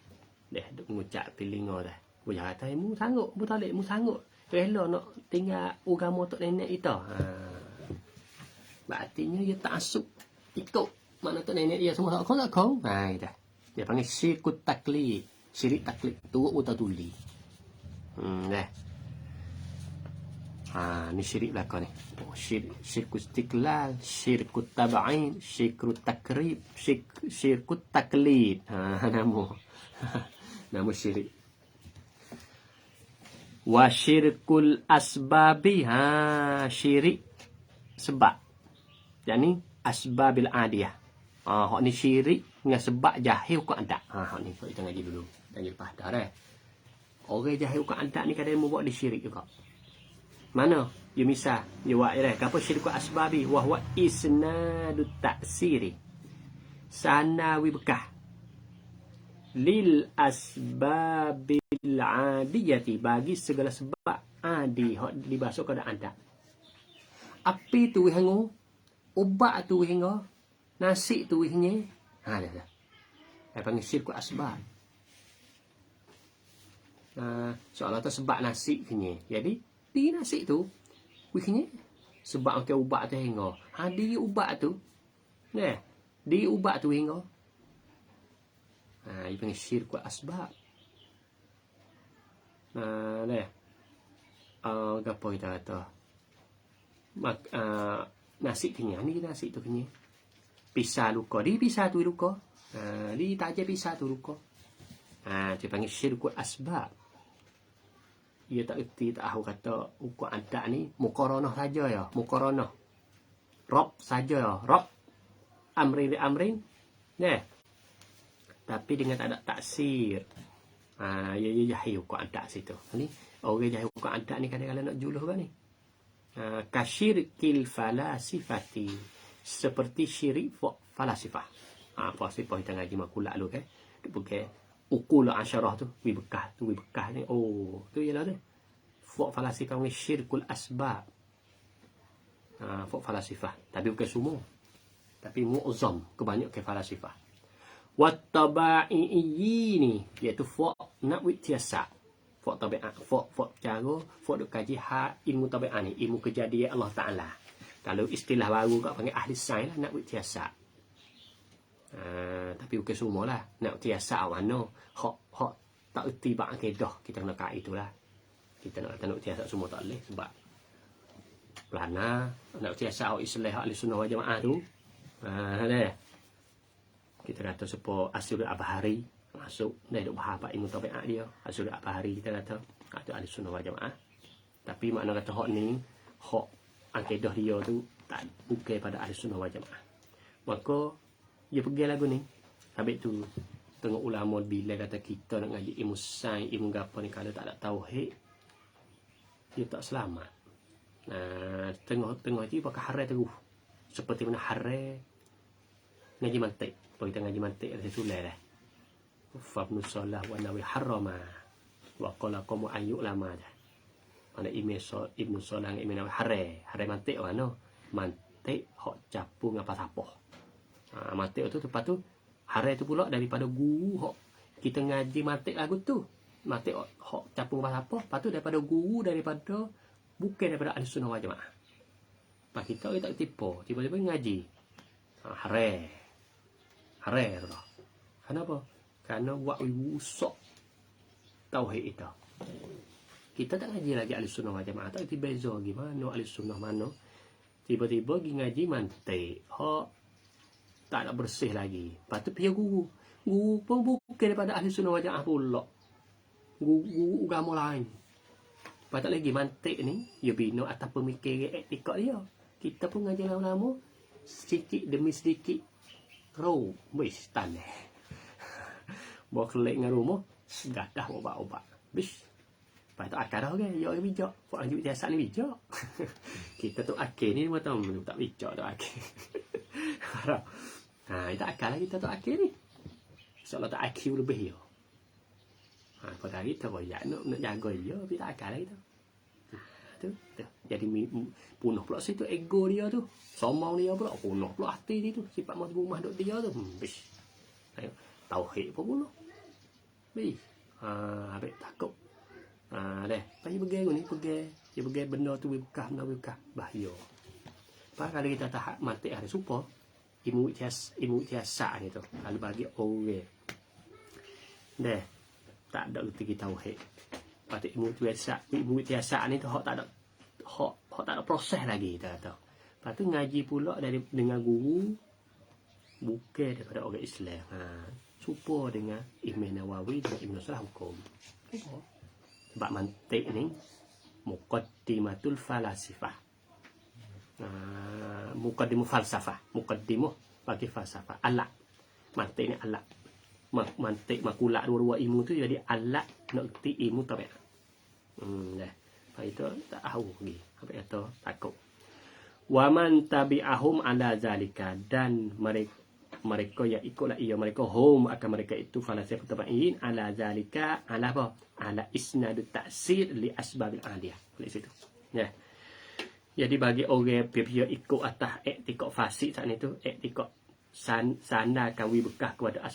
Dah duk mengucap telinga dah. Dia kata, "Mu sanggup Abu Talib, mu sanggup. Rela nak tinggal agama tok nenek kita." Artinya dia tak asuk. Ikut mana tok nenek dia semua tak kau. Dah. Dia panggil syirkut taklid. Syirik taklid. Turut utah tuli. Dah. Ni syirik belakang ni. Syirkut istiqlal. Syirkut taba'in. Syirkut takrib. Syirkut taklid. Nama syirik. Wa syirkul asbabi. Syirik sebab. Yang ni asbabil adiyah. Hak ni syirik dengan sebab jahil kau adat. Hak ni kita ngaji dulu. Tanya lepas dah dah. Orang jahil kau adat ni kadang mau buat di syirik juga. Mana? Ya misal, dia buat dah. Apa syirik asbabi wa huwa isnadut ta'siri. Sanawi bekah. Lil asbabil adiyati bagi segala sebab adi hak dibasuh kepada adat. Api tu hangu, ubat tu hangu, nasi tu hanya. Dah. Saya panggil syirik asbab. Soalan tu sebab nasi hanya. Jadi di nasi tu wihnya sebab ke ubat tu hingga. Di ubat tu. Di ubat tu hingga. Dia panggil syirik asbab. Apa kita kata? Nasi kenyang ni nasi tu kenyang. Pisah luka. Di pisah tu luka. Di tak je pisah tu luka. Dia panggil syirik asbab. Dia tak erti tak tahu kata ukur adat ni muqaranah saja ya. Muqaranah. Rob saja ya. Rob. Amrin li amrin. Tapi dengan tak ada taksir. Ya jahil ukur adat situ. Ni orang jahil ukur adat ni kadang-kadang nak juluh kan ni. Kasyirkil falasifati. seperti syirik falasifah. Falasifah kita ngaji makulak lu kan. Dia pakai ukul asyarah tu, wi bekah ni. Oh, tu ialah tu. Falasifah ni syirkul asbab. Falasifah. Tapi bukan semua. Tapi mu'zam, kebanyakan falasifah. Wattaba'i ni, iaitu nak witiasa. Tabi'at, cara, duk kaji ilmu tabi'at ni, ilmu kejadian Allah Ta'ala. Kalau istilah baru kat panggil ahli sains lah, nak witiasa. Tapi bukan semua lah. Nak witiasa mana? Hak tak erti bak akidah, kita kena kat itulah. Kita nak witiasa semua tak boleh sebab pelana nak witiasa Islam ahli sunnah wal jamaah tu. Kita kata supaya Asyuri Abahari masuk dia duk bahas ilmu tabiat dia. Asyuri Abahari kita kata itu ahli sunnah wal jamaah. Tapi makna kata hak ni, hak akidah dia tu tak bukan pada ahli sunnah wal jamaah. Maka dia pergi lagu ni. Habis tu tengok ulama bila kata kita nak ngaji ilmu sains, ilmu gapo ni, kalau tak ada tauhid dia tak selamat. Tengok tu pakai harai terus. Seperti mana harai ngaji mantik. Kalau kita ngaji mantik ada sulai dah. Fabnu salah wa nawi harrama wa qala qamu ayyuk lama dah. Mana Ibnu Salah Ibnu Nawawi harai mantik mana? Mantik hak capung apa sapoh. Mantik tu tepat tu harai tu pula daripada guru hak kita ngaji mantik lagu tu. Mantik hak capung apa sapoh, lepas tu daripada guru daripada bukan daripada ahli sunnah wal jamaah. Pak kita tak tipu, tiba-tiba ngaji. Harai tu. Kenapa? Karena buat rusak tauhid itu. Kita tak ngaji lagi ahli sunnah wal jamaah, tak beza gimana ahli sunnah mana. Tiba-tiba pergi ngaji mantik, hak tak nak bersih lagi. Lepas tu pergi guru. Guru pun bukan daripada ahli sunnah wal jamaah pula. Guru agama lain. Lepas tak lagi mantik ni, dia bina atas pemikiran etika dia. Kita pun ngaji lama-lama, sedikit demi sedikit, wis tanah. Bawa kelek dengan rumah, gadah obat-obat. Bis. Lepas tu akar dah kan, ya bijak. Buat lanjut biasa ni bijak. Kita tu akhir ni, tak bijak tu akhir. Kita akar lah kita tu akhir ni. InsyaAllah tak akhir lebih ya. Pada hari kita royak nak jaga dia, tapi tak akal lagi tu. Tu. Jadi punah pula situ ego dia tu. Sombong dia pula, punah pula hati dia tu. Sifat mati rumah duk dia tu. Bis. Tauhid pun punah. Bis. Habis takut. Dah. Pergi pergi ni, dia pergi benda tu buka. Bahaya. Pak kalau kita tak mati ada super. Ilmu tiasa ni tu. Kalau bagi orang. Dah. Tak ada erti tauhid. Patut ilmu tiasa ni tu hak tak ada proses lagi kita kata. Lepas tu ngaji pula dengan guru bukan daripada orang Islam. Serupa dengan Imam Nawawi dan Ibnu Salah hukum. Sebab mantik ni muqaddimatul falasifah. Muqaddimu falsafah, muqaddimuh bagi falsafah. Alat. Mantik ni alat. Mantik makulak dua-dua ilmu tu jadi alat nak erti ilmu tabiat. Dah. Lepas itu tak tahu lagi. Apa kata takut. Wa man tabi'ahum ala zalika, dan mereka yang ikutlah ia mereka akan mereka itu falasifah tabi'in ala zalika, ala apa? Ala isnadut ta'sir li asbabil adiyah. Oleh situ. Ya. Jadi bagi orang yang ikut atas etikad fasik saat itu, etikad sandarkan wi bekah kepada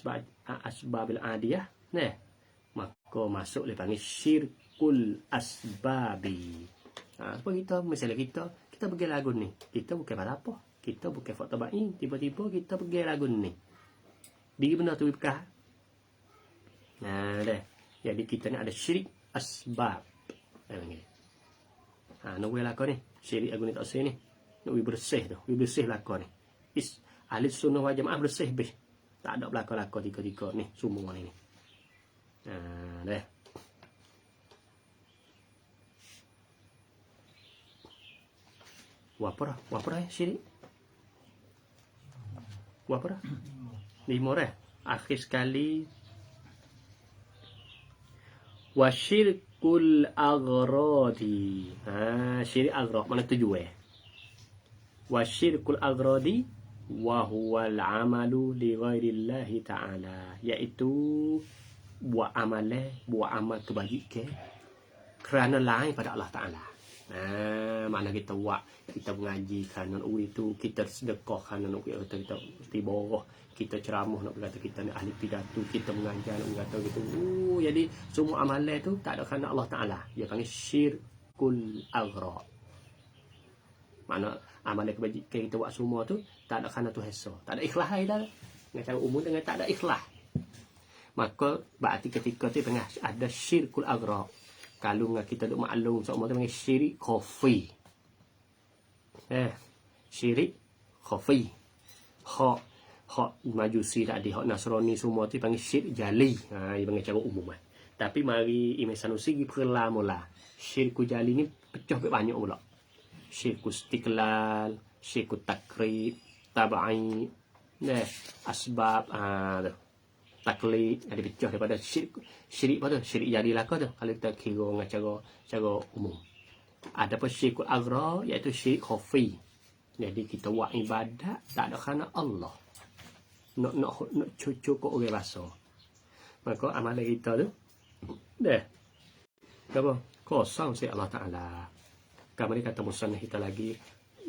asbabil adiyah, nah, maka masuk le panggil syirkul asbabi. Apa kita misalnya kita pergi lagu ni, kita bukan pada apa, kita bukan fakta baik, tiba-tiba kita pergi lagu ni, bagi benda tu wi bekah. Dah. Jadi kita ni ada syirik asbab. Nak wi lagu ni, syirik lagu ni tak sah ni, nak wi bersih tu, wi bersih lagu ni. Ahli sunnah wal jamaah bersih bih. Tak ada belakang-belakang tiga-tiga ni semua ni. Dah. Wapara syirik. Wapara. 5 dah. Akhir sekali. Wasyirkul aghradi. Syirik aghrad mana tujuan? Wasyirkul aghradi wa huwal amalu li ghairillahi ta'ala, iaitu buat amal kebajikan kerana lain pada Allah Ta'ala. Mana kita buat, kita mengaji kerana itu, kita sedekah kerana kita tiba, kita ceramah nak berkata kita ni ahli pidato, kita mengajar nak berkata gitu. Jadi semua amalan tu tak ada kerana Allah Ta'ala. Dia panggil syirkul aghra. Mana amalan kebajikan kita buat semua tu tak ada kerana Tuhan Esa. Tak ada ikhlas dah. Dengan cara umum dengan tak ada ikhlas. Maka berarti ketika tu tengah ada syirkul aghra. Kalau kita duk maklum semua tu panggil syirik khafi. Syirik khafi. Hak Majusi tadi, hak Nasrani semua tu panggil syirik jali. Dia panggil cara umum. Tapi mari Imam Sanusi pergi perla mula. Syirku jali ni pecah banyak pula. Syirku istiqlal, syirku takrib, tabai, asbab, taklid, ada pecah daripada syirik apa tu? Syirik jadilah kau tu kalau kita kira dengan cara umum. Ada pun syirkul aghra, iaitu syirik khafi. Jadi kita buat ibadat tak ada kerana Allah. Nak cucuk orang rasa. Maka amalan kita tu apa? Kosong si Allah Ta'ala. Kami kata musannaf kita lagi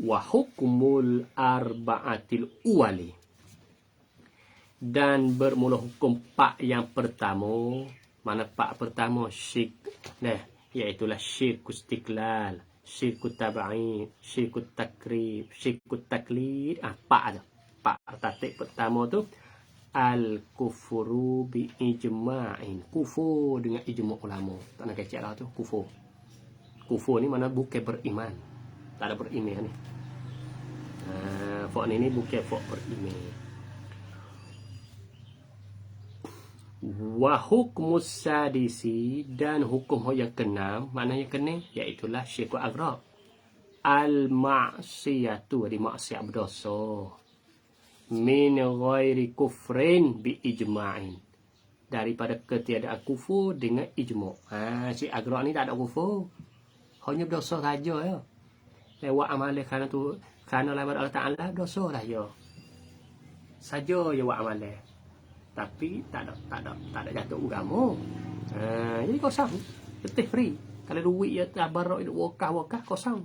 wa hukmul arba'atil uwali, dan bermula hukum pak yang pertama. Mana pak pertama? Syirik, iaitulah syirku istiqlal, syirku tabai, syirku takrib, syirku taklid. Pak tu. Pak tatik pertama tu al-kufru bi ijma'in. Kufur dengan ijma' ulama. Tak nak kecek lah tu kufur. Kufur ni mana bukan beriman. Tak ada beriman ni. Fak ni bukan fak beriman. Wa hukmus sadisi, dan hukum yang keenam, mana yang keenam? Iaitulah syirkul aghra. Al-ma'siyatu, di maksiat berdosa. Min ghairi kufrin bi ijma'in, daripada ketiadaan kufur dengan ijma'. Si aghra ni tak ada kufur. Hanya berdosa saja ya. Lewat amalan kerana tu, kerana lawan Allah Ta'ala, berdosa lah ya. Saja ya buat amalan. Tapi tak ada jatuh agama. Jadi kosong. Letih free. Kalau duit ya tabarruk wakah kosong.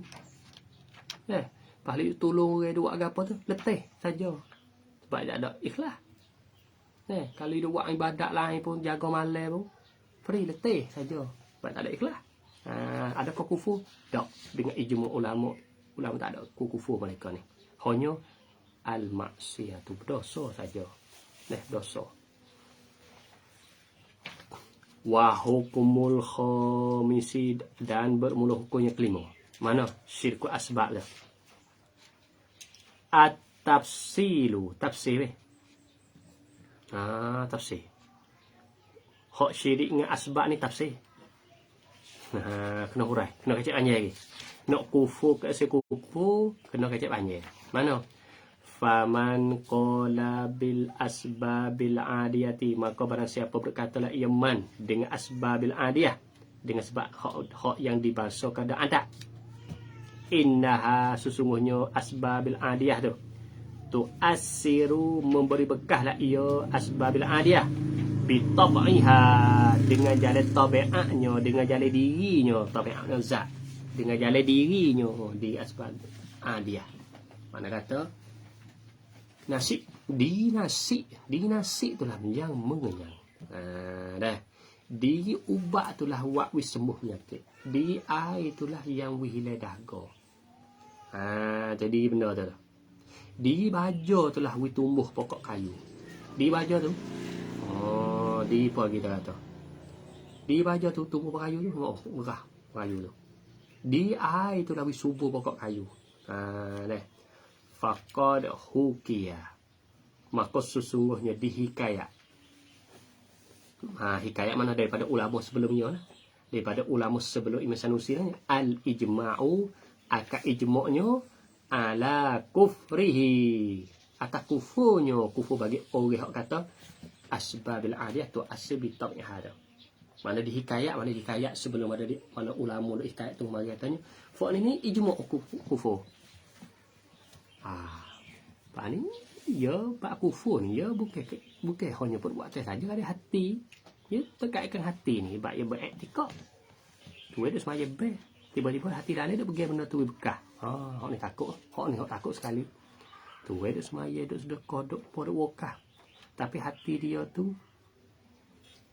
Paling tolong orang buat apa tu, letih saja. Sebab tak ada ikhlas. Kalau dia buat ibadat lain pun, jaga malam pun, free, letih saja. Sebab tak ada ikhlas. Adakah kufur? Tak. Dengan ijma' ulama tak ada kufur mereka ni. Hanya al-maksiyatu, berdosa saja. Dosa. Wa hukumul khamisi, dan bermula hukumnya kelima. Mana? Syirku asbab lah. At-tafsilu, tafsir. Tafsir. Hak syirik dengan asbab ni tafsir. Kena hurai, kena kecek panjang lagi. Nak kufur ke kufur, kena kecek panjang. Mana? Faman qala bil asbabil adiyati, maka barang siapa berkatalah ia man dengan asbabil adiyah, dengan sebab hak yang dibahasa keadaan adat. Innaha, sesungguhnya asbabil adiyah tu asiru, memberi bekahlah ia asbabil adiyah bitab'iha, dengan jalan tabiatnya, dengan jalan dirinya, tabiatnya zat, dengan jalan dirinya di asbab adiyah. Mana kata nasi itulah yang mengenyang. Di ubat itulah wak wis sembuh penyakit. Di air itulah yang wihilai dahaga. Jadi benda tu. Di baja itulah wi tumbuh pokok kayu. Di baja tu. Di apa kita kata? Di baja tu tumbuh pokok kayu tu. Merah kayu tu. Di air itulah wi subur pokok kayu. Faqad hukiya, maka sesungguhnya dihikayat. Hikayat mana? Daripada ulama sebelumnya lah. Daripada ulama sebelum Imam Sanusi lah. Al-ijma'u, akak ijma'nya ala kufrihi, atas kufurnya. Kufur bagi orang yang kata asbabil adiyah tu asbi tabi'ah. Mana dihikayat, mana dihikayat sebelum ada mana ulama hikayat tu mari katanya fak ni ijma' kufur. Pak ni ya pak kufur ni ya bukan hanya perbuatan saja, ada hati. Ya terkaitkan hati ni bak ya beretikad. Tu dia semaya be. Tiba-tiba hati dalam dia pergi benda tu bekah. Hak ni takut. Hak ni hak takut sekali. Tu dia semaya duk sedekah duk wakaf. Tapi hati dia tu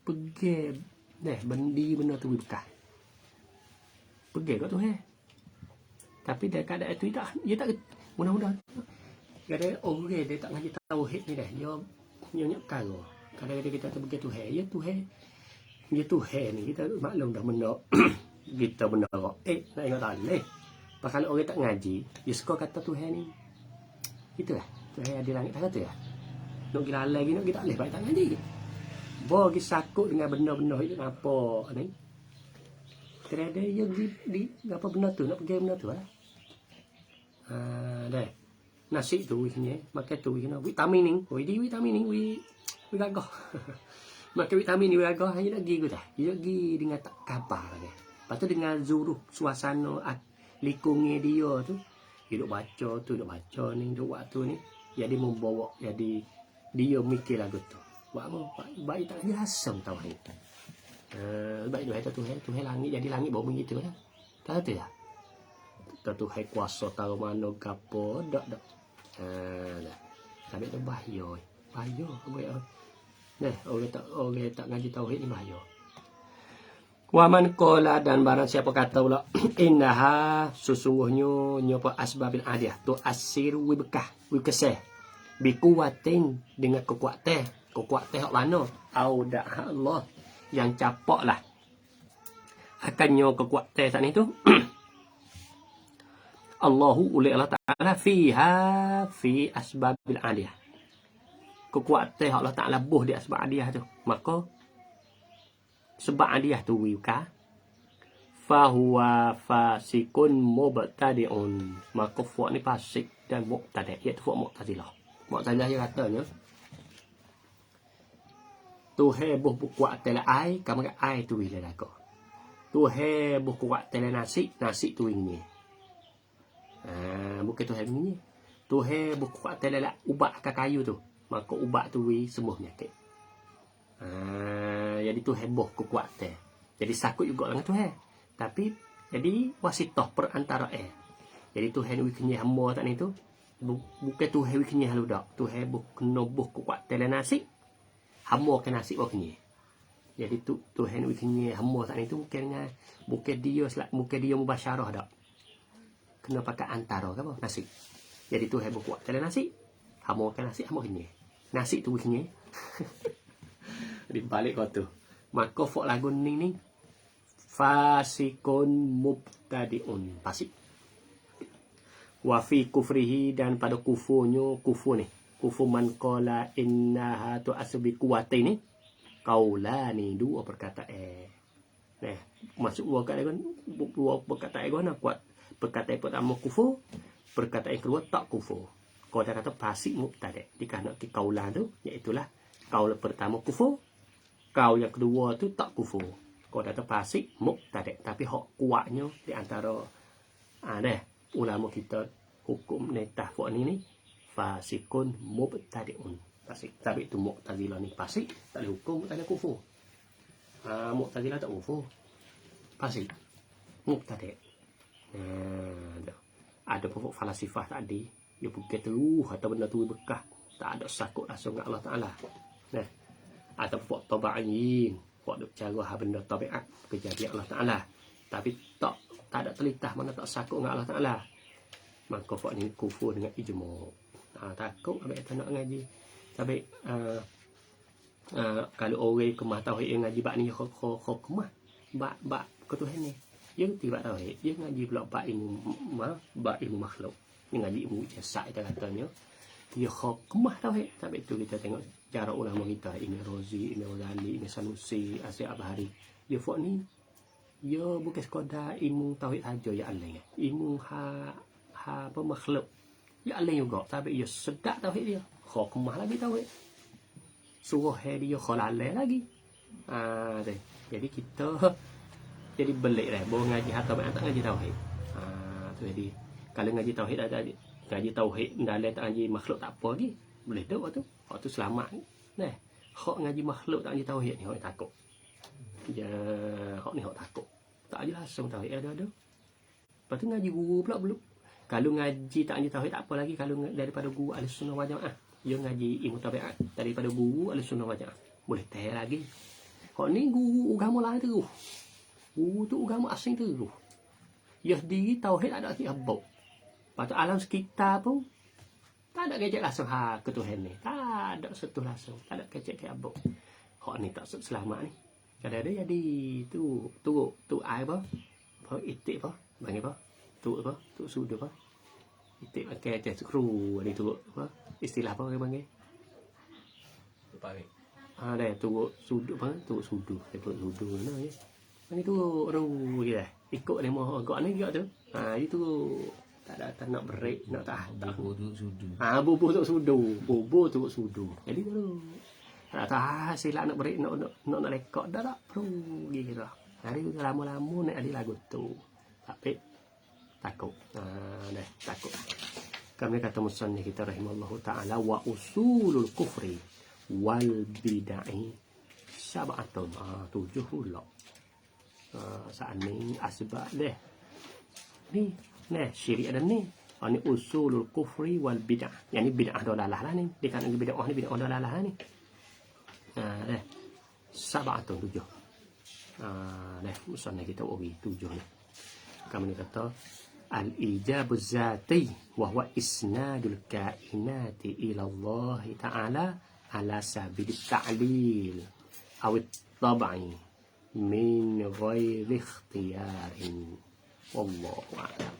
pergi bendi benda tu bekah. Pergi kat tu Tapi dia keadaan itu dia tak mudah-mudahan. Kadang orang dia tak ngaji tauhid ni dah. Dia nyak karo. Kadang-kadang kita tu pergi Tuhan. Ya Tuhan ni kita maklum dah benda kita benda nak ingat tak leh. Kalau orang tak ngaji, dia suka kata Tuhan ni. Itulah. Tuhan ada langit tak kata ya. Nak gila lagi nak kita leh baik tak ngaji. Bagi sakut dengan benda-benda itu apa ni? Terada dia di apa benda tu nak pergi benda tu dah. Nasi tu ni, makan tu ni vitamin ni. Di vitamin ni we gagah. Makan vitamin ni we gagah hanya lagi ku dah. Dia lagi dengan tak kabar dia. Lepas tu dengan zuruh suasana lingkungan dia tu, dia duk baca tu, duk baca ni, duk waktu ni, jadi membawa, jadi dia mikir lagu tu. Buat apa? Baik tak asam tahu ni. Baik Tuhan langit jadi langit bawah begitu lah. Tak tu ya. Tuhan kuasa tahu mana gapo dak. Dah. Tapi tu bahaya. Bahaya buat. Nah, orang tak ngaji tauhid ni bahaya. Waman qala dan barang siapa kata pula innaha sesungguhnya nyopa asbabil adiyah tu asir wi bekah wi keseh bi kuwatin dengan kekuatan hak mana auda Allah yang capak lah akannya kekuatan saat itu Allahu uli Allah Ta'ala fi asbabil adiyah kekuatan hak Allah Ta'ala buh di asbab adiyah tu maka sebab adiyah tu wika fahuwa fasikun mubtadi'un maka fuak ni fasik dan muqtadi' iaitu fuak muqtazilah yang katanya tu buh kuat tele ai kamu ai tu bila dak tu buh kuat tele nasi tu ini bukan tu ini tu buh kuat tele ubat ke kayu tu maka ubat tu sembuh penyakit jadi tu heboh kekuatan. Jadi sakut juga dengan Tuhan. Tapi jadi wasitah perantara Jadi Tuhan wiknya hamba tak ni tu bukan Tuhan wiknya halu dak. Tuhan kena buh kekuatan nasi. Hamba ke nasi waknya. Jadi tu Tuhan wiknya hamba tak ni tu bukan dia mubasyarah dak. Kena pakai antara ke apa nasi. Jadi Tuhan buh kekuatan nasi. Hamba ke nasi hamba wiknya. Nasi tu wiknya. Di balik kau tu maka fok lagu ni fasikun mubtadi'un fasik wa fi kufrihi dan pada kufur man qala innaha tu asbi kuwati ni qaulani dua perkataan masuk dua perkataan nak kuat perkataan pertama kufur perkataan kedua tak kufur kau dah kata fasik mubtadi' dikarenakan kaulan tu iaitu lah kaul pertama kufur kau yang kedua tu tak kufur. Kau dah fasik muqtadi. Tapi hak kuatnya di antara ulama kita hukum netah fok ni fasikun mubtadi'un. Fasik. Tapi itu muqtazilah ni fasik, tak ada hukum, tak ada kufur. Muqtazilah tak kufur. Fasik. Muqtadi'. Ada pokok falasifah tadi, dia bukan terus atau benda tu bekah, tak ada sakut langsung dengan Allah Taala. Atau pokok taba'in, pokok cara benda tabiat kejadian Allah Ta'ala tapi tak ada telitah mana tak sakut dengan Allah Ta'ala maka pokok ni kufur dengan ijma' takut abang tak nak ngaji tapi kalau orang kemah tauhid yang ngaji bab ni kemah bab ke Tuhan ni dia tiba tauhid dia ngaji pula bab ilmu makhluk dia ngaji ilmu jasad kita katanya dia kemah tauhid sampai itu kita tengok cara ulama kita Ibn Rozi, Ibn Ghazali, Ibn Sanusi, Asyik Abhari dia fok ni dia bukan sekadar ilmu tauhid saja ya Allah ilmu apa makhluk ya Allah juga tapi dia sedap tauhid dia kemah lagi tauhid suruh dia khalalai lagi jadi kita jadi belik dah bawa ngaji atau tak ngaji tauhid tu jadi kalau ngaji tauhid ada ngaji tauhid dalam tak ngaji makhluk tak apa lagi boleh dak hak tu selamat nah hak ngaji makhluk tak ngaji tauhid ni hak takut ya hak ni hak takut tak aja langsung tauhid ada lepas tu ngaji guru pula belum kalau ngaji tak ngaji tauhid tak apa lagi kalau daripada guru Ahlussunnah wal Jamaah dia ngaji ilmu tabiat daripada guru Ahlussunnah wal Jamaah boleh teh lagi hak ni guru agama lain tu guru tu agama asing tu dia sendiri tauhid tak ada arti apa lepas tu alam sekitar pun tak ada kecek langsung ke Tuhan ni. Tak ada sentuh langsung. Tak ada kecek ke abuk. Hak ni tak selamat ni. Kalau ada jadi tu ai apa? Apa itik apa? Panggil apa? Tu apa? Tu sudu apa? Itik pakai tes kru ni tu apa? Istilah apa orang panggil? Tu parik. Dah tu sudu apa? Tu sudu. Sebut sudu mana ya? Ni tu ru dia. Ikut demo agak ni juga tu. Itu tak ada tak nak break nak tak Bubuh tu sudu. bubuh tu sudu jadi tu tak tahu sila nak break nak rekod dah tak perlu gitu hari tu lama-lama nak ada lagu tu tapi takut dah takut kami kata musannif kita rahimallahu taala wa usulul kufri wal bid'ah sab'atun 7 pula saat ni asbab deh ni nah syirik ada ni ini usulul kufri wal bid'ah yani bid'ah dalalah lah ni dia kan bid'ah ni bid'ah dalalah ni sab'atun 7 musannaf kita bagi 7 ni kami kata al ijabuz zati wa huwa isnadul kainati ila Allah taala ala sabil ta'lil aw at-tab'i min ghairi ikhtiyarin wallahu a'lam